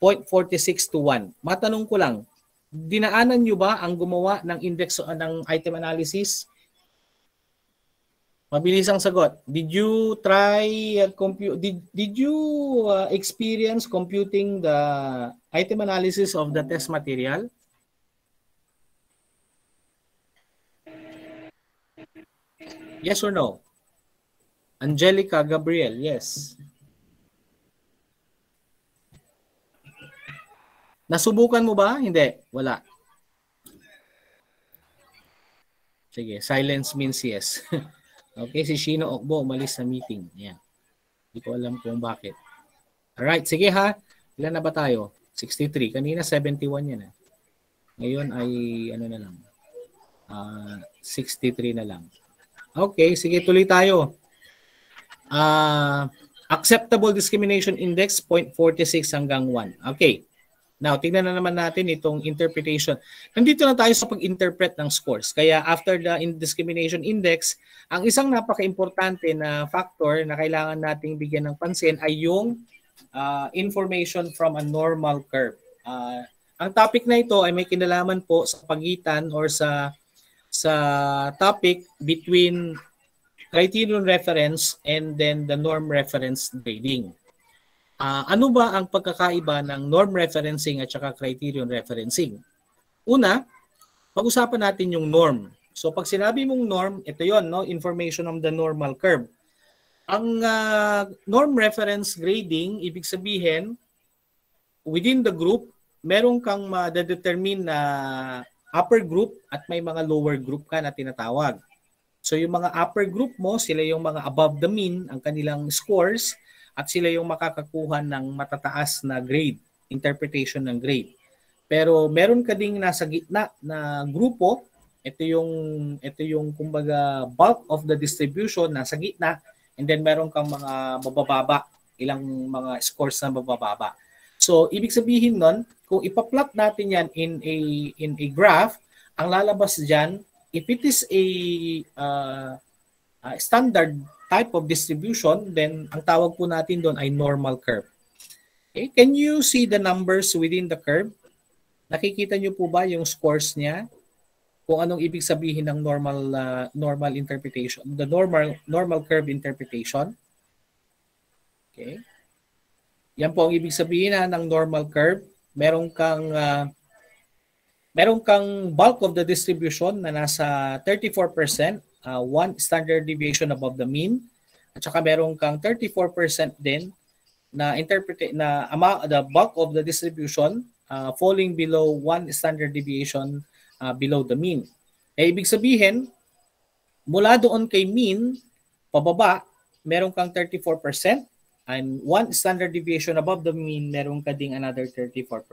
B: 0.46 to 1. Matanong ko lang, dinaanan nyo ba ang gumawa ng index ng item analysis? Mabilis ang sagot. Did you try compute? Did you experience computing the item analysis of the test material? Yes or no? Angelica Gabriel, yes. Nasubukan mo ba? Hindi. Wala. Sige, silence means yes. Okay, si Shino Okbo umalis sa meeting. Yan. Hindi ko alam kung bakit. Alright, sige ha. Ilan na ba tayo? 63. Kanina 71 yan. Ngayon ay ano na lang. 63 na lang. Okay, sige tuloy tayo. Acceptable discrimination index 0.46 hanggang 1. Okay. Now, tingnan na naman natin itong interpretation. Nandito na tayo sa pag-interpret ng scores. Kaya after the discrimination index, ang isang napaka-importante na factor na kailangan nating bigyan ng pansin ay yung information from a normal curve. Ang topic na ito ay may kinalaman po sa pagitan or sa topic between criterion reference and then the norm reference grading. Ano ba ang pagkakaiba ng norm referencing at saka criterion referencing? Una, pag-usapan natin yung norm. So pag sinabi mong norm, ito yon, no? Information on the normal curve. Ang norm reference grading, ibig sabihin, within the group, meron kang ma-determine na upper group at may mga lower group ka na tinatawag. So yung mga upper group mo, sila yung mga above the mean, ang kanilang scores, at sila yung makakakuha ng matataas na grade, interpretation ng grade. Pero meron ka ding nasa gitna na grupo, ito yung kumbaga bulk of the distribution nasa gitna, and then meron kang mga mabababa, ilang mga scores na mabababa. So ibig sabihin nun, kung ipa-plot natin yan in a graph, ang lalabas diyan, if it is a standard type of distribution, then ang tawag po natin doon ay normal curve. Okay, can you see the numbers within the curve? Nakikita niyo po ba yung scores niya? Kung anong ibig sabihin ng normal interpretation, the normal curve interpretation. Okay. Yan po ang ibig sabihin ng normal curve. Meron kang bulk of the distribution na nasa 34%, one standard deviation above the mean, at saka meron kang 34% din na the bulk of the distribution falling below one standard deviation below the mean. Ibig sabihin, mula doon kay mean, pababa, meron kang 34%, and one standard deviation above the mean, meron ka ding another 34%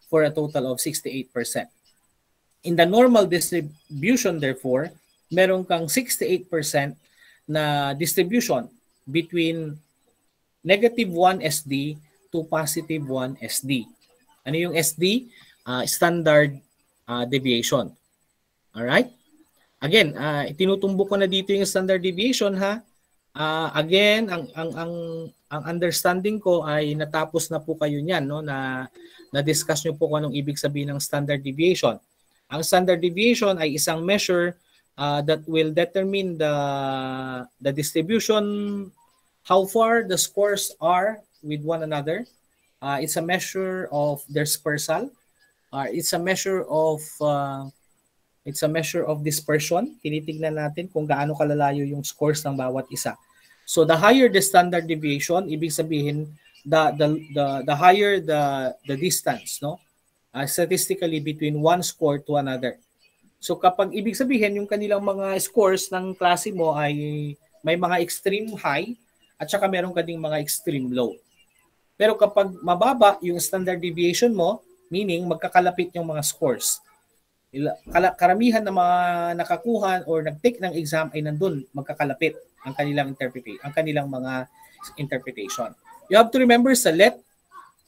B: for a total of 68%. In the normal distribution, therefore, meron kang 68% na distribution between negative 1 SD to positive 1 SD. Ano yung SD? Standard deviation. Alright? Again, itinutumbok ko na dito yung standard deviation ha. Again, ang understanding ko ay natapos na po kayo niyan, no, na na-discuss niyo po kung anong ibig sabihin ng standard deviation. Ang standard deviation ay isang measure that will determine the distribution, how far the scores are with one another. It's a measure of dispersal. It's a measure of dispersion. Tinitignan natin kung gaano kalalayo yung scores ng bawat isa. So the higher the standard deviation, ibig sabihin the higher the distance, no? Statistically between one score to another. So kapag ibig sabihin yung kanilang mga scores ng klase mo ay may mga extreme high at saka meron ka ding mga extreme low. Pero kapag mababa yung standard deviation mo, meaning magkakalapit yung mga scores. Karamihan ng mga nakakuha or nag-take ng exam ay nandun magkakalapit ang kanilang mga interpretation. You have to remember sa LET,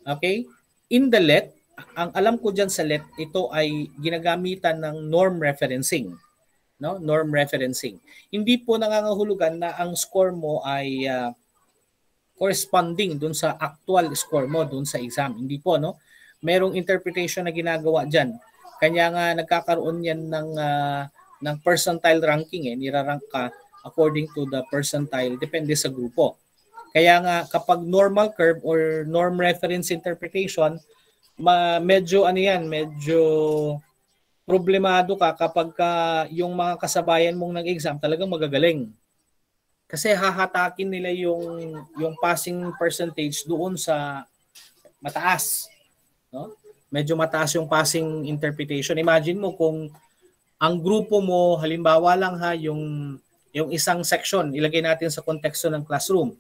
B: okay? In the LET, ang alam ko diyan sa LET, ito ay ginagamitan ng norm referencing, no? Norm referencing. Hindi po nangangahulugan na ang score mo ay corresponding dun sa actual score mo dun sa exam. Hindi po, no? Merong interpretation na ginagawa diyan. Kanya nga nagkakaroon yan ng percentile ranking, nirarank ka according to the percentile, depende sa grupo. Kaya nga kapag normal curve or norm reference interpretation, medyo problemado ka kapag yung mga kasabayan mong nag-exam talagang magagaling. Kasi hahatakin nila yung passing percentage doon sa mataas, no? Medyo mataas yung passing interpretation. Imagine mo kung ang grupo mo, halimbawa lang ha, yung isang section, ilagay natin sa konteksto ng classroom.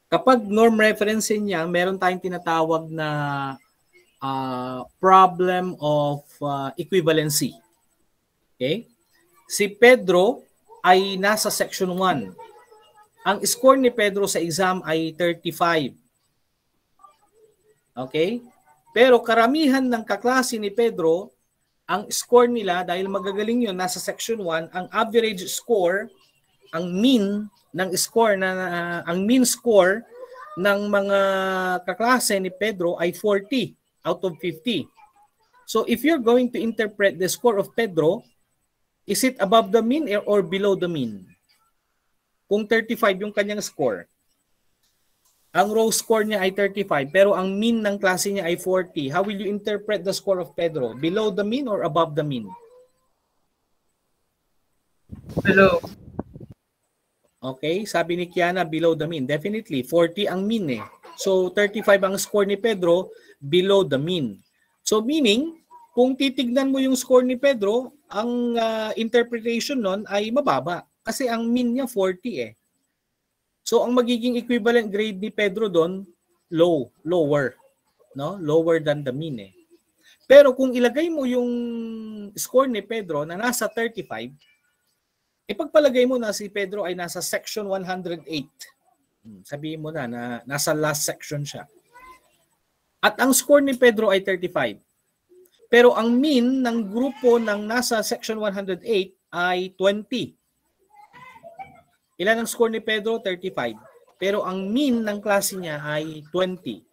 B: Kapag norm referencing niya, meron tayong tinatawag na problem of equivalency. Okay? Si Pedro ay nasa section 1. Ang score ni Pedro sa exam ay 35. Okay? Pero karamihan ng kaklase ni Pedro, ang score nila, dahil magagaling yun, nasa section 1, ang average score, ang mean score ng mga kaklase ni Pedro ay 40 out of 50. So if you're going to interpret the score of Pedro, is it above the mean or below the mean? Kung 35 yung kanyang score, ang raw score niya ay 35, pero ang mean ng klase niya ay 40. How will you interpret the score of Pedro? Below the mean or above the mean?
E: Hello.
B: Okay, sabi ni Kiana, below the mean. Definitely, 40 ang mean eh. So, 35 ang score ni Pedro, below the mean. So, meaning, kung titignan mo yung score ni Pedro, ang interpretation nun ay mababa. Kasi ang mean niya 40 eh. So ang magiging equivalent grade ni Pedro doon, lower, no? Lower than the mean eh. Pero kung ilagay mo yung score ni Pedro na nasa 35, ipagpalagay mo na si Pedro ay nasa section 108. Sabihin mo na nasa last section siya. At ang score ni Pedro ay 35. Pero ang mean ng grupo ng nasa section 108 ay 20. Ilan ang score ni Pedro? 35. Pero ang mean ng klase niya ay 20.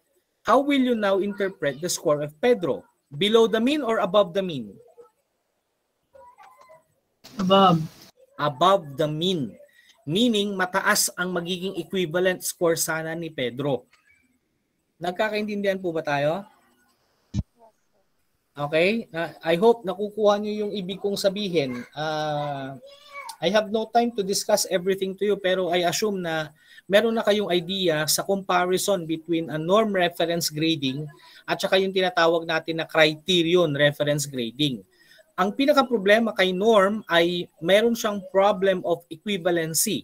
B: How will you now interpret the score of Pedro? Below the mean or above the mean?
E: Above.
B: Above the mean. Meaning, mataas ang magiging equivalent score sana ni Pedro. Nagkakaintindihan po ba tayo? Okay? I hope nakukuha niyo yung ibig kong sabihin. I have no time to discuss everything to you, pero I assume na meron na kayong idea sa comparison between a norm reference grading at saka yung tinatawag natin na criterion reference grading. Ang pinaka-problema kay norm ay meron siyang problem of equivalency.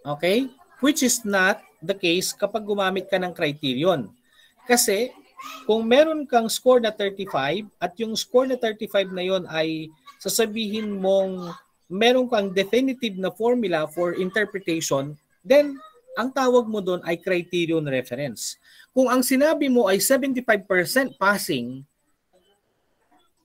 B: Okay? which is not the case kapag gumamit ka ng criterion. Kasi kung meron kang score na 35 at yung score na 35 na yon ay sasabihin mong meron kang definitive na formula for interpretation, then ang tawag mo doon ay criterion reference. Kung ang sinabi mo ay 75% passing,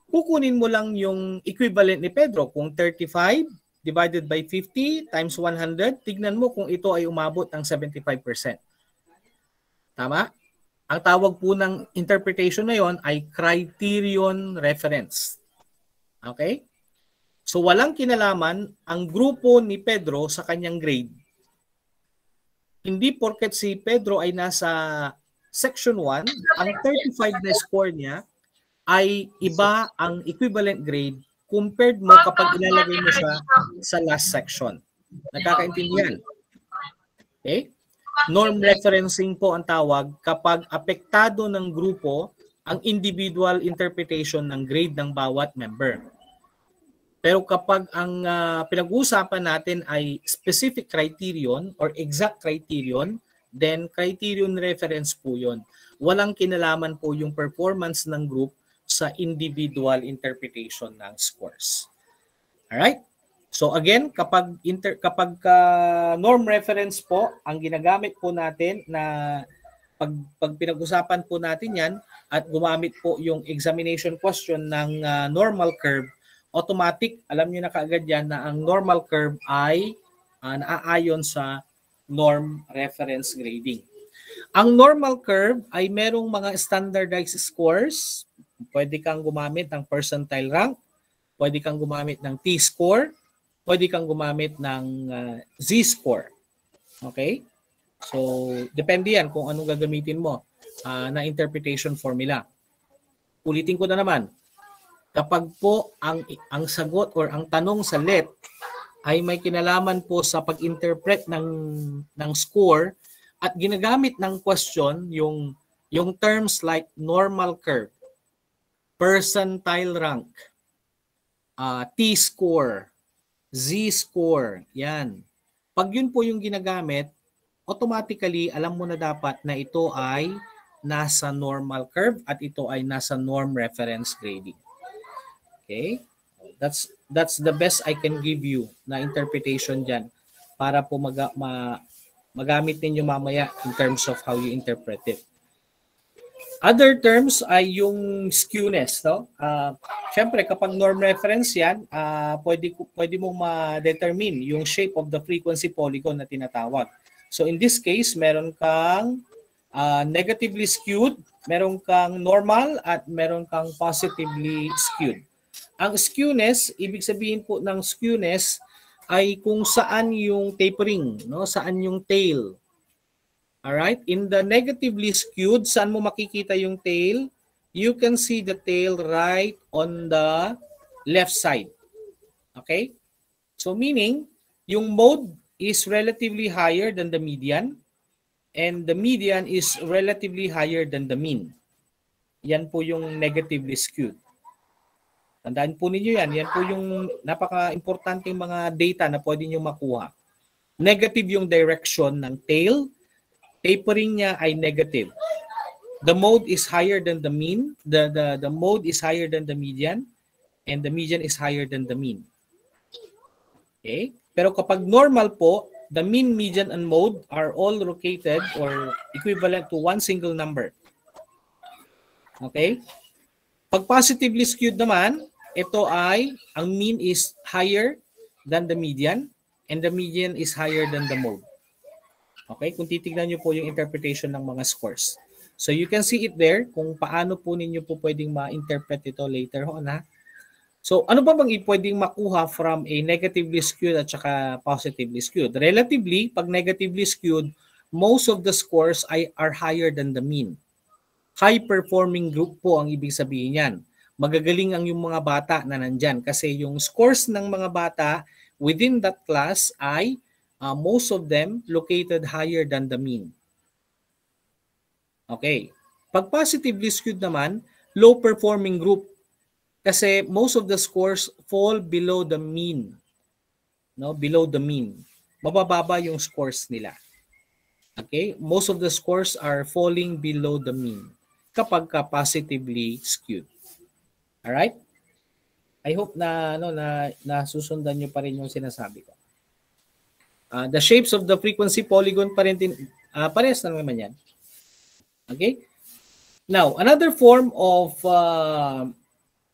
B: kukunin mo lang yung equivalent ni Pedro. Kung 35 divided by 50 times 100, tignan mo kung ito ay umabot ng 75%. Tama? Ang tawag po ng interpretation na yon ay criterion reference. Okay? So walang kinalaman ang grupo ni Pedro sa kanyang grade. Hindi porket si Pedro ay nasa section 1, ang 35 na score niya ay iba ang equivalent grade compared mo kapag ilalagay mo siya sa last section. Nagkakaintindihan? Okay? Norm referencing po ang tawag kapag apektado ng grupo ang individual interpretation ng grade ng bawat member. Pero kapag ang pinag-uusapan natin ay specific criterion or exact criterion, then criterion reference po yun. Walang kinalaman po yung performance ng group sa individual interpretation ng scores. Alright? So again, kapag norm reference po ang ginagamit po natin na pag pinag-usapan po natin yan at gumamit po yung examination question ng normal curve, automatic, alam niyo na kaagad yan na ang normal curve ay naaayon sa norm reference grading. Ang normal curve ay merong mga standardized scores. Pwede kang gumamit ng percentile rank, pwede kang gumamit ng T-score, pwede kang gumamit ng Z-score. Okay? So, depende yan kung anong gagamitin mo na interpretation formula. Ulitin ko na naman. Kapag po ang sagot or ang tanong sa LET ay may kinalaman po sa pag-interpret ng score at ginagamit ng question yung terms like normal curve, percentile rank, T-score, Z-score, yan. Pag yun po yung ginagamit, automatically alam mo na dapat na ito ay nasa normal curve at ito ay nasa norm reference grading. Okay? That's the best I can give you na interpretation dyan para po magamit ninyo mamaya in terms of how you interpret it. Other terms ay yung skewness. No? Siyempre, kapag norm reference yan, pwede mong ma-determine yung shape of the frequency polygon na tinatawag. So in this case, meron kang negatively skewed, meron kang normal, at meron kang positively skewed. Ang skewness, ibig sabihin po ng skewness ay kung saan yung tapering, no? Saan yung tail. Alright? In the negatively skewed, saan mo makikita yung tail? You can see the tail right on the left side. Okay? So meaning, yung mode is relatively higher than the median and the median is relatively higher than the mean. Yan po yung negatively skewed. Tandaan po ninyo yan. Yan po yung napaka-importanting mga data na pwede nyo makuha. Negative yung direction ng tail. Tapering niya ay negative. The mode is higher than the mean. The mode is higher than the median. And the median is higher than the mean. Okay? Pero kapag normal po, the mean, median, and mode are all located or equivalent to one single number. Okay? Pag positively skewed naman, ito ay, ang mean is higher than the median and the median is higher than the mode. Okay? Kung titignan nyo po yung interpretation ng mga scores. So you can see it there kung paano po ninyo po pwedeng ma-interpret ito later on, ha? So ano ba bang pwedeng makuha from a negatively skewed at saka positively skewed? Relatively, pag negatively skewed, most of the scores are higher than the mean. High-performing group po ang ibig sabihin yan. Magagaling ang yung mga bata na nandyan kasi yung scores ng mga bata within that class ay most of them located higher than the mean. Okay. Pag positively skewed naman, low-performing group kasi most of the scores fall below the mean. No, below the mean. Mabababa yung scores nila. Okay? Most of the scores are falling below the mean kapag ka positively skewed. Alright? I hope na nasusundan niyo pa rin yung sinasabi ko. The shapes of the frequency polygon pa rin parehas na naman yan. Okay? Now, another form of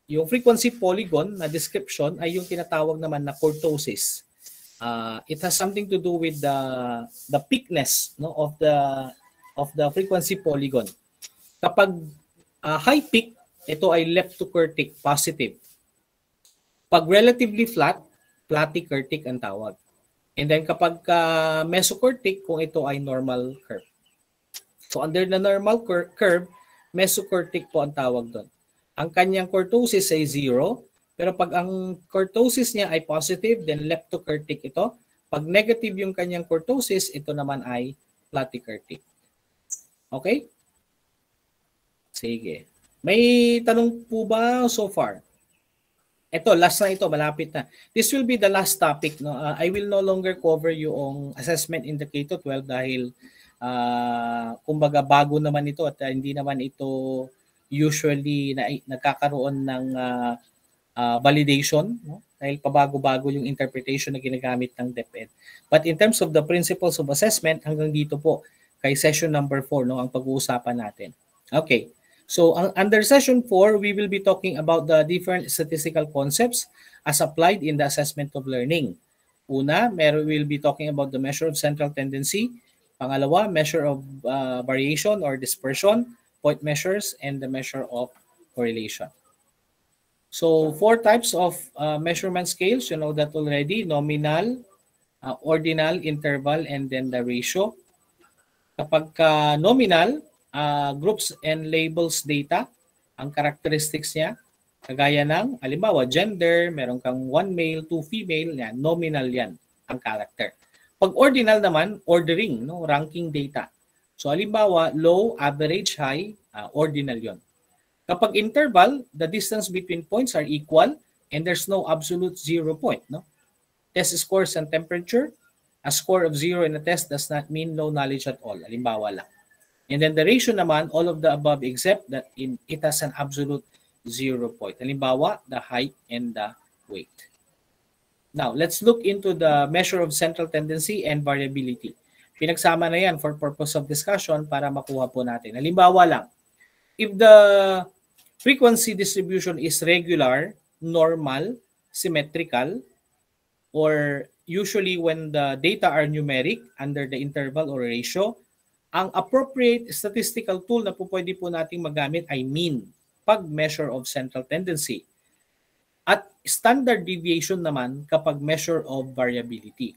B: yung frequency polygon na description ay yung tinatawag naman na kurtosis. It has something to do with the peakness, no, of the frequency polygon. Kapag high peak, ito ay leptokurtic positive. Pag relatively flat, platykurtic ang tawag. And then kapag mesokurtic, kung ito ay normal curve. So under the normal curve, mesokurtic po ang tawag doon. Ang kanyang kurtosis ay 0, pero pag ang kurtosis niya ay positive, then leptokurtic ito. Pag negative yung kanyang kurtosis, ito naman ay platykurtic. Okay? Sige. May tanong po ba so far? Ito, last na ito, malapit na. This will be the last topic. No? I will no longer cover yung assessment in the K-12 dahil kumbaga bago naman ito at hindi naman ito usually nagkakaroon ng validation, no? Dahil pabago-bago yung interpretation na ginagamit ng DepEd. But in terms of the principles of assessment, hanggang dito po kay session number 4, no, ang pag-uusapan natin. Okay. So under session 4, we will be talking about the different statistical concepts as applied in the assessment of learning. Una, we'll be talking about the measure of central tendency. Pangalawa, measure of variation or dispersion, point measures, and the measure of correlation. So 4 types of measurement scales, you know that already: nominal, ordinal, interval, and then the ratio. Kapag nominal, groups and labels data, ang characteristics niya, kagaya ng, halimbawa, gender, meron kang 1 male, 2 female, yan, nominal yan, ang character. Pag ordinal naman, ordering, no, ranking data. So, halimbawa, low, average, high, ordinal yon. Kapag interval, the distance between points are equal and there's no absolute 0 point. No? Test scores and temperature, a score of 0 in a test does not mean no knowledge at all. Halimbawa lang. And then the ratio naman, all of the above except that it has an absolute 0 point. Halimbawa, the height and the weight. Now, let's look into the measure of central tendency and variability. Pinagsama na yan for purpose of discussion para makuha po natin. Halimbawa lang, if the frequency distribution is regular, normal, symmetrical, or usually when the data are numeric under the interval or ratio, ang appropriate statistical tool na pwede po nating magamit ay mean, pag measure of central tendency. At standard deviation naman kapag measure of variability.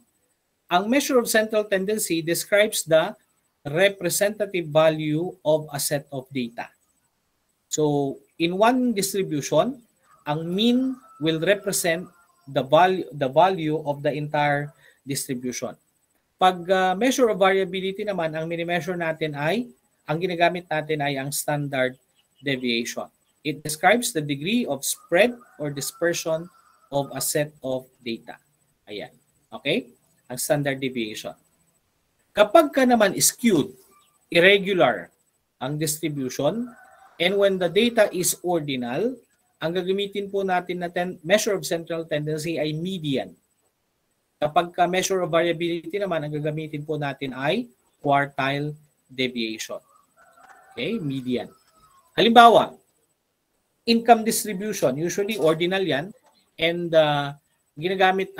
B: Ang measure of central tendency describes the representative value of a set of data. So, in one distribution, ang mean will represent the value of the entire distribution. Pag measure of variability naman, ang mini-measure natin ay, ang ginagamit natin ay ang standard deviation. It describes the degree of spread or dispersion of a set of data. Ayan. Okay? Ang standard deviation. Kapag ka naman skewed, irregular ang distribution, and when the data is ordinal, ang gagamitin po natin na measure of central tendency ay median. Kapag measure of variability naman, ang gagamitin po natin ay quartile deviation. Okay, median. Halimbawa, income distribution, usually ordinal yan, and ginagamit,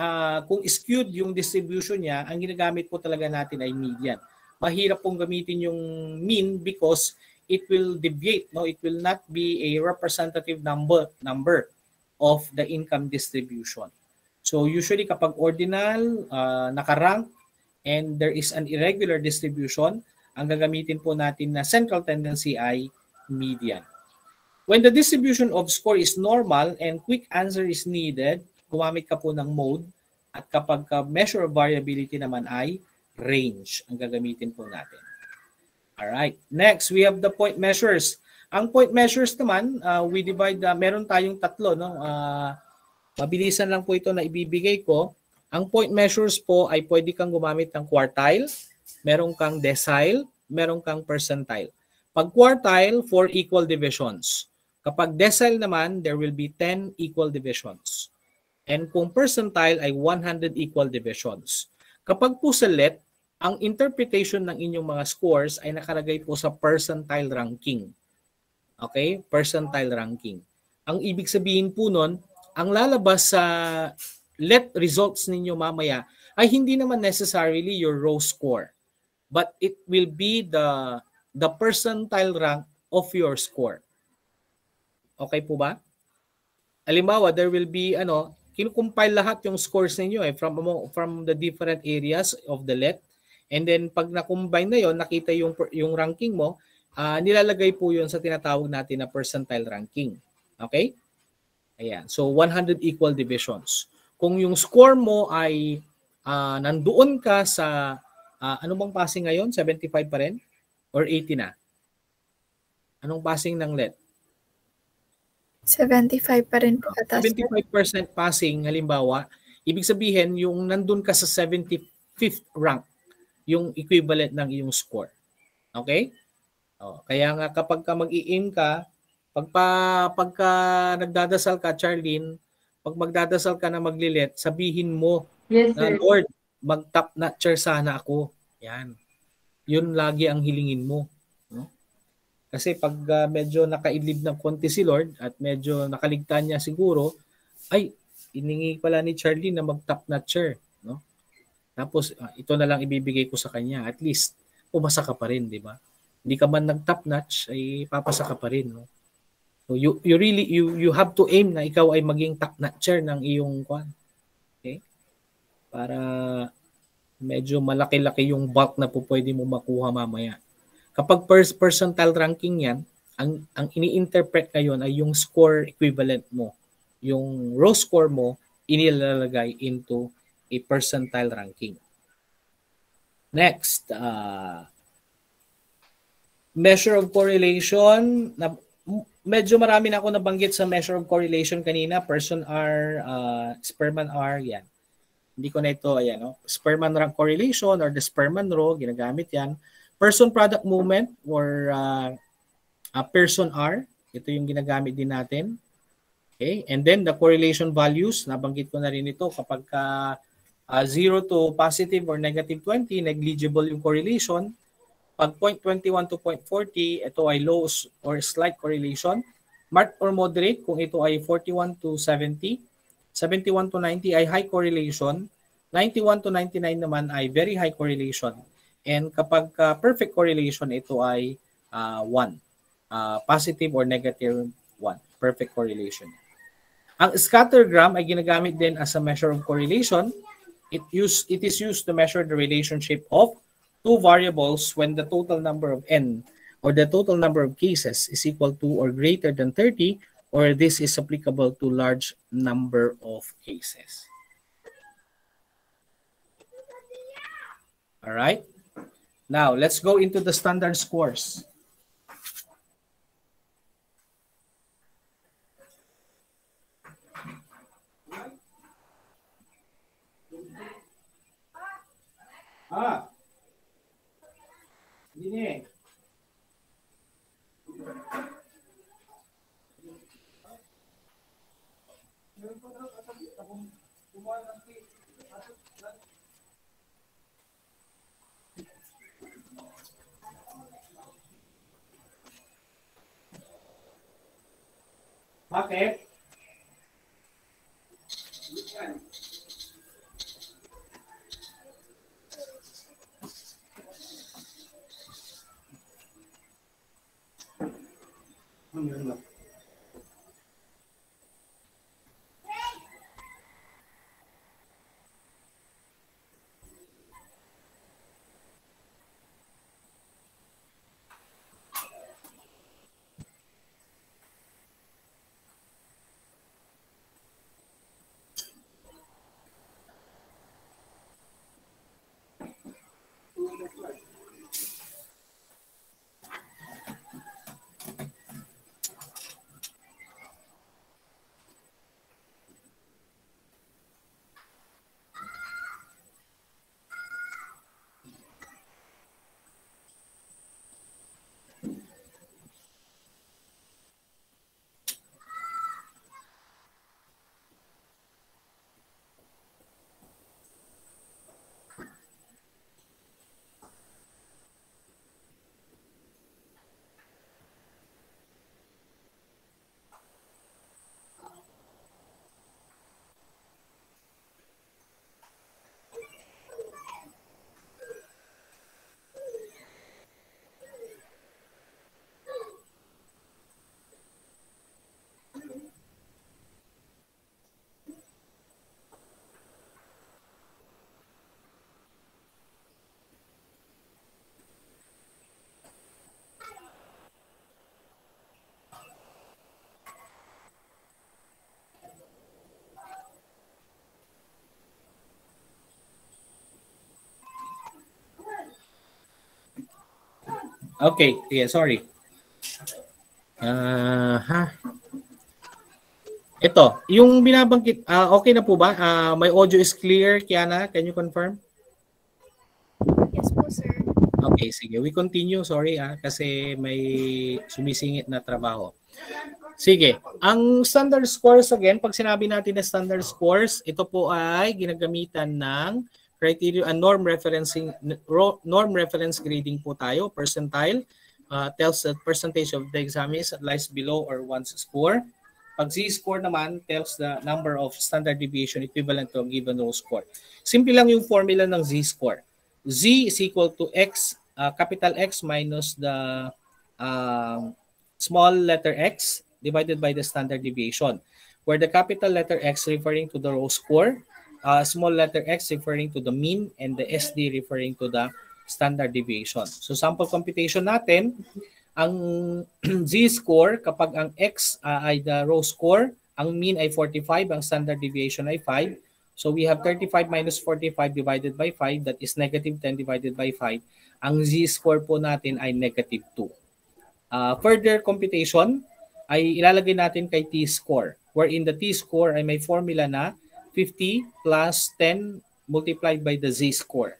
B: kung skewed yung distribution niya, ang ginagamit po talaga natin ay median. Mahirap pong gamitin yung mean because it will deviate, no? It will not be a representative number of the income distribution. So usually kapag ordinal, nakarank, and there is an irregular distribution, ang gagamitin po natin na central tendency ay median. When the distribution of score is normal and quick answer is needed, gumamit ka po ng mode, at kapag measure of variability naman ay range ang gagamitin po natin. Alright, next we have the point measures. Ang point measures naman, we divide, meron tayong tatlo, no? Mabilisan lang po ito na ibibigay ko. Ang point measures po ay pwede kang gumamit ng quartile, meron kang decile, meron kang percentile. Pag quartile, 4 equal divisions. Kapag decile naman, there will be 10 equal divisions. And kung percentile ay 100 equal divisions. Kapag po sa LET, ang interpretation ng inyong mga scores ay nakalagay po sa percentile ranking. Okay? Percentile ranking. Ang ibig sabihin po nun, ang lalabas sa LET results ninyo mamaya ay hindi naman necessarily your row score, but it will be the percentile rank of your score. Okay po ba? Halimbawa, there will be kinukumpile lahat yung scores ninyo from the different areas of the LET. And then pag na-combine na yon, nakita yung ranking mo, nilalagay po yun sa tinatawag natin na percentile ranking. Okay? Ayan. So 100 equal divisions. Kung yung score mo ay nandoon ka sa ano bang passing ngayon? 75 pa rin? Or 80 na? Anong passing ng LET?
C: 75 pa rin po ata.
B: 75% passing, halimbawa, ibig sabihin yung nandun ka sa 75th rank, yung equivalent ng iyong score. Okay? Kaya nga kapag ka mag-i-aim ka, pagka nagdadasal ka, Charlene, pag magdadasal ka na maglilit, sabihin mo na, Lord, mag-top notcher sana ako. Yan. Yun lagi ang hilingin mo. No? Kasi pag medyo nakaidlib ng konti si Lord at medyo nakaligtaan niya siguro, ay, iningi pala ni Charlie na mag-top notcher. No? Tapos, ito na lang ibibigay ko sa kanya. At least, pumasa ka pa rin, di ba? Hindi ka man nag-top notch, ay papasa ka pa rin. No? So you really have to aim na ikaw ay maging top notcher ng iyong kwan. Okay? Para medyo malaki-laki yung bulk na po pwede mo makuha mamaya. Kapag percentile ranking yan, ang ini-interpret ngayon ay yung score equivalent mo. Yung row score mo, inilalagay into a percentile ranking. Next, measure of correlation. Medyo marami na ako nabanggit sa measure of correlation kanina. Person R, Spearman R, yan. Hindi ko na ito, ayan, no? Spearman rank correlation or the Spearman row, ginagamit yan. Person product movement or person R, ito yung ginagamit din natin. Okay, and then the correlation values, nabanggit ko na rin ito kapag 0 to positive or negative 20, negligible yung correlation. Pag 0.21 to 0.40, ito ay low or slight correlation. Marked or moderate, kung ito ay 41 to 70. 71 to 90 ay high correlation. 91 to 99 naman ay very high correlation. And kapag perfect correlation, ito ay 1. Positive or negative 1. Perfect correlation. Ang scattergram ay ginagamit din as a measure of correlation. It is used to measure the relationship of two variables when the total number of n or the total number of cases is equal to or greater than 30, or this is applicable to large number of cases. All right. Now, let's go into the standard scores. Ini. Bakit? Okay, yeah, sorry. Ito, yung binabanggit, okay na po ba? My audio is clear, Kiana, can you confirm?
C: Yes po, sir.
B: Okay, sige. We continue. Sorry kasi may sumisingit na trabaho. Sige. Ang standard scores again, pag sinabi natin na standard scores, ito po ay ginagamitan ng criteria and norm reference grading po tayo, percentile. Tells the percentage of the examinees that lies below or one's score. Pag Z-score naman tells the number of standard deviation equivalent to a given row score. Simple lang yung formula ng Z-score. Z is equal to X, capital X minus the small letter x divided by the standard deviation, where the capital letter X referring to the row score, small letter x referring to the mean, and the SD referring to the standard deviation. So sample computation natin, ang Z-score kapag ang X ay the row score, ang mean ay 45, ang standard deviation ay 5. So we have 35 minus 45 divided by 5, that is negative 10 divided by 5. Ang Z-score po natin ay negative 2. Further computation ay ilalagay natin kay T-score, wherein the T-score ay may formula na 50 plus 10 multiplied by the Z-score.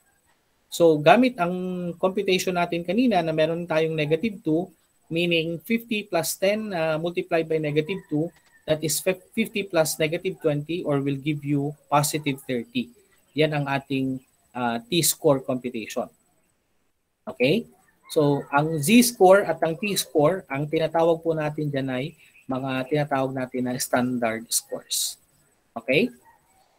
B: So gamit ang computation natin kanina na meron tayong negative 2, meaning 50 plus 10 multiplied by negative 2, that is 50 plus negative 20 or will give you positive 30. Yan ang ating T-score computation. Okay? So ang Z-score at ang T-score, ang tinatawag po natin dyan ay mga tinatawag natin na standard scores. Okay?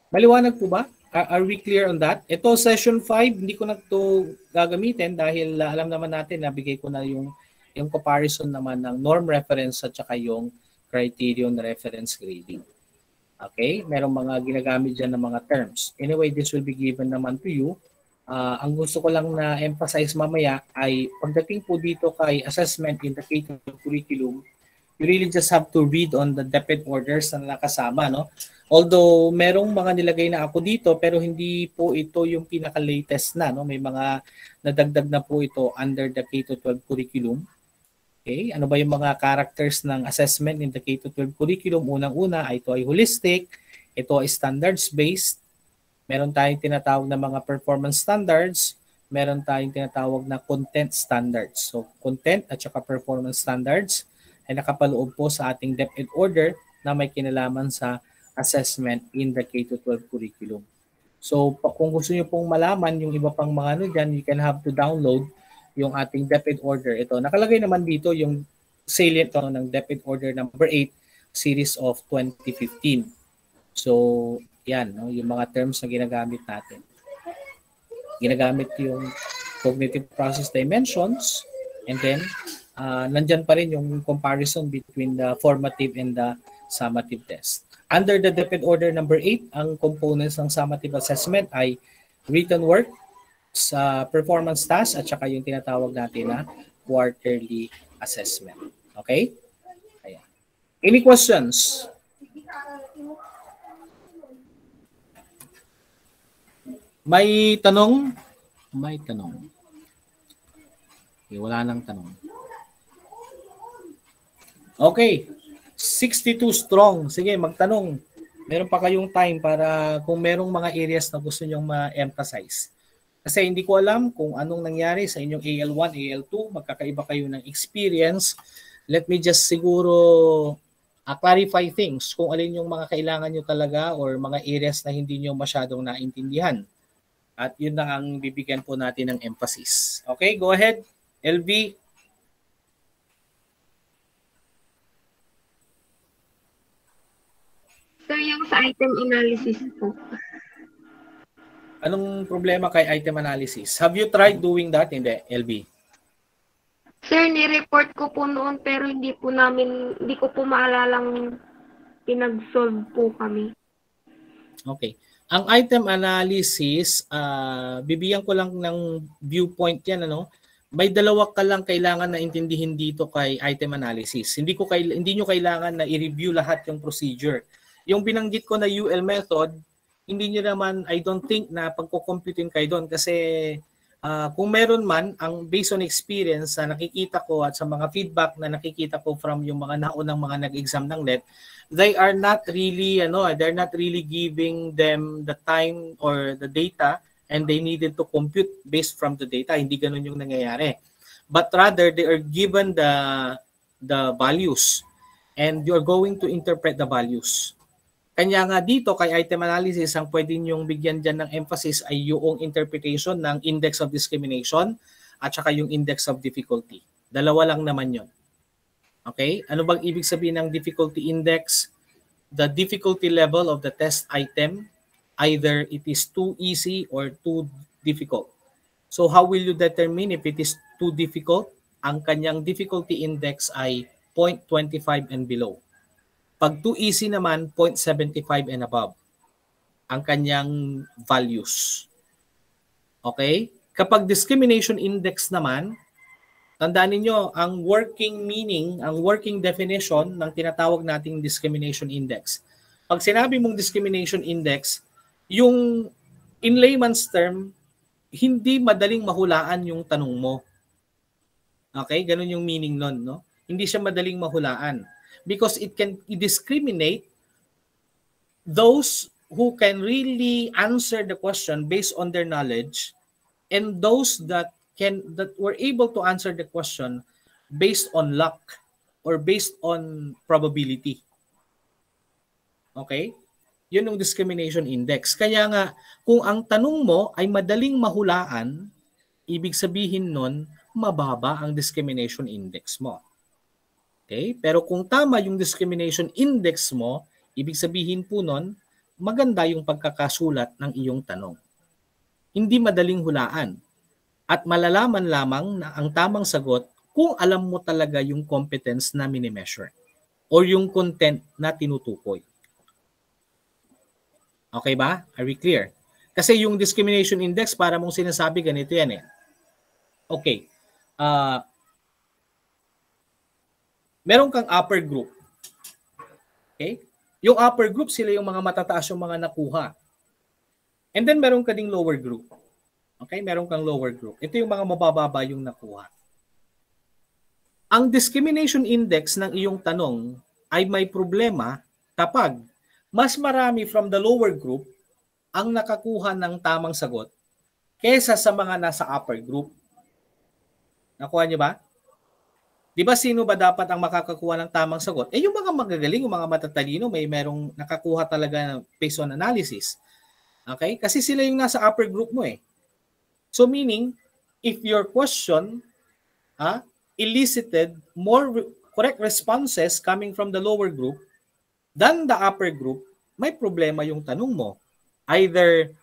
B: Maliwanag po ba? Are we clear on that? Ito, session 5, hindi ko na ito gagamitin dahil alam naman natin, nabigay ko na yung comparison naman ng norm reference at saka yung criterion reference grading. Okay? Merong mga ginagamit dyan ng mga terms. Anyway, this will be given naman to you. Ang gusto ko lang na emphasize mamaya ay pagdating po dito kay assessment in the K-12 curriculum, you really just have to read on the DepEd orders na nakasama, no? Although merong mga nilagay na ako dito pero hindi po ito yung pinaka-latest na, no? May mga nadagdag na po ito under the K-12 curriculum. Okay, ano ba yung mga characters ng assessment in the K-12 curriculum? Unang-una, ito ay holistic, ito ay standards-based. Meron tayong tinatawag na mga performance standards, meron tayong tinatawag na content standards. So, content at saka performance standards ay nakapaloob po sa ating DepEd order na may kinalaman sa assessment in the K-12 curriculum. So, kung gusto niyo pong malaman yung iba pang mga ano dyan, you can have to download yung ating DepEd order. Ito, nakalagay naman dito yung salient ng DepEd order number 8, series of 2015. So, yan, no, yung mga terms na ginagamit natin. Ginagamit yung cognitive process dimensions, and then nandyan pa rin yung comparison between the formative and the summative test. Under the DepEd order number 8, ang components ng summative assessment ay written work, sa performance task, at saka yung tinatawag natin na quarterly assessment. Okay? Ayan. Any questions? May tanong? May tanong. Okay, wala nang tanong. Okay. 62 strong. Sige, magtanong. Meron pa kayong time para kung merong mga areas na gusto nyong ma-emphasize. Kasi hindi ko alam kung anong nangyari sa inyong AL1, AL2. Magkakaiba kayo ng experience. Let me just siguro clarify things kung alin yung mga kailangan nyo talaga or mga areas na hindi nyo masyadong naintindihan. At yun na ang bibigyan po natin ng emphasis. Okay, go ahead. LV.
D: Sir, yung sa item analysis po.
B: Anong problema kay item analysis? Have you tried doing that? Hindi, LV.
D: Sir, ni-report ko po noon pero hindi ko po maalalang pinag-solve po kami.
B: Okay. Ang item analysis, bibigyan ko lang ng viewpoint yan, ano? May dalawa ka lang kailangan na intindihin dito kay item analysis. Hindi nyo kailangan na i-review lahat yung procedure. Yung binanggit ko na UL method, hindi nyo naman, I don't think na pagkukomputin kayo doon kasi kung meron man, ang based on experience na nakikita ko at sa mga feedback na nakikita ko from yung mga naunang mga nag-exam ng NET, they are not really they're not really giving them the time or the data, and they needed to compute based from the data. Hindi ganun yung nangyayari. But rather, they are given the values, and you're going to interpret the values. Kanya nga dito kay item analysis, ang pwede niyong bigyan dyan ng emphasis ay yung interpretation ng index of discrimination at saka yung index of difficulty. Dalawa lang naman yon. Okay? Ano bang ibig sabihin ng difficulty index? The difficulty level of the test item, either it is too easy or too difficult. So how will you determine if it is too difficult? Ang kanyang difficulty index ay 0.25 and below. Pag too easy naman, 0.75 and above ang kanyang values. Okay? Kapag discrimination index naman, tandaan ninyo, ang working meaning, ang working definition ng tinatawag nating discrimination index. Pag sinabi mong discrimination index, yung in layman's term, hindi madaling mahulaan yung tanong mo. Okay? Ganun yung meaning nun, no? Hindi siya madaling mahulaan. Because it can discriminate those who can really answer the question based on their knowledge, and those that were able to answer the question based on luck or based on probability. Okay? Yun yung discrimination index. Kaya nga, kung ang tanong mo ay madaling mahulaan, ibig sabihin nun, mababa ang discrimination index mo. Okay? Pero kung tama yung discrimination index mo, ibig sabihin po nun, maganda yung pagkakasulat ng iyong tanong. Hindi madaling hulaan. At malalaman lamang na ang tamang sagot kung alam mo talaga yung competence na minimeasure or yung content na tinutukoy. Okay ba? Are we clear? Kasi yung discrimination index, para mong sinasabi, ganito yan eh. Okay. Meron kang upper group. Okay? Yung upper group, sila yung mga matataas yung mga nakuha. And then meron ka ding lower group. Okay? Meron kang lower group. Ito yung mga mabababa yung nakuha. Ang discrimination index ng iyong tanong ay may problema kapag mas marami from the lower group ang nakakuha ng tamang sagot kaysa sa mga nasa upper group. Nakuha niyo ba? Di ba sino ba dapat ang makakakuha ng tamang sagot? Eh yung mga magagaling, yung mga matatalino, merong nakakuha talaga based on analysis. Okay? Kasi sila yung nasa upper group mo eh. So meaning, if your question elicited more correct responses coming from the lower group than the upper group, may problema yung tanong mo. Either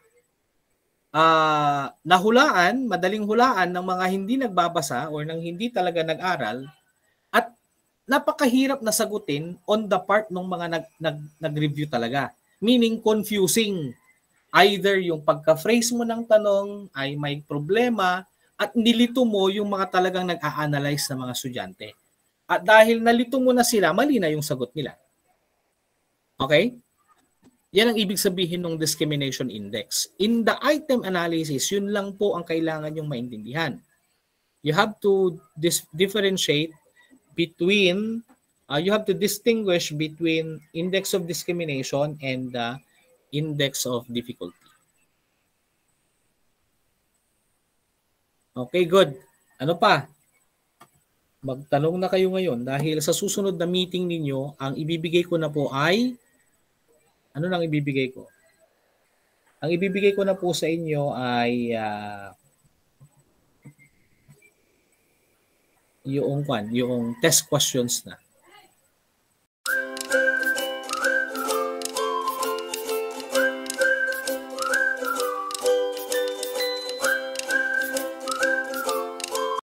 B: nahulaan, madaling hulaan ng mga hindi nagbabasa or ng hindi talaga nag-aral, at napakahirap na sagutin on the part ng mga nag-review talaga. Meaning confusing. Either yung pagka-phrase mo ng tanong ay may problema at nilito mo yung mga talagang nag-a-analyze na mga estudyante. At dahil nalito mo na sila, mali na yung sagot nila. Okay? Yan ang ibig sabihin ng discrimination index. In the item analysis, yun lang po ang kailangan yung maintindihan. You have to differentiate between, you have to distinguish between index of discrimination and the index of difficulty. Okay, good. Ano pa? Magtanong na kayo ngayon dahil sa susunod na meeting ninyo, ang ibibigay ko na po ay, ano nang ibibigay ko? Ang ibibigay ko na po sa inyo ay yung test questions na.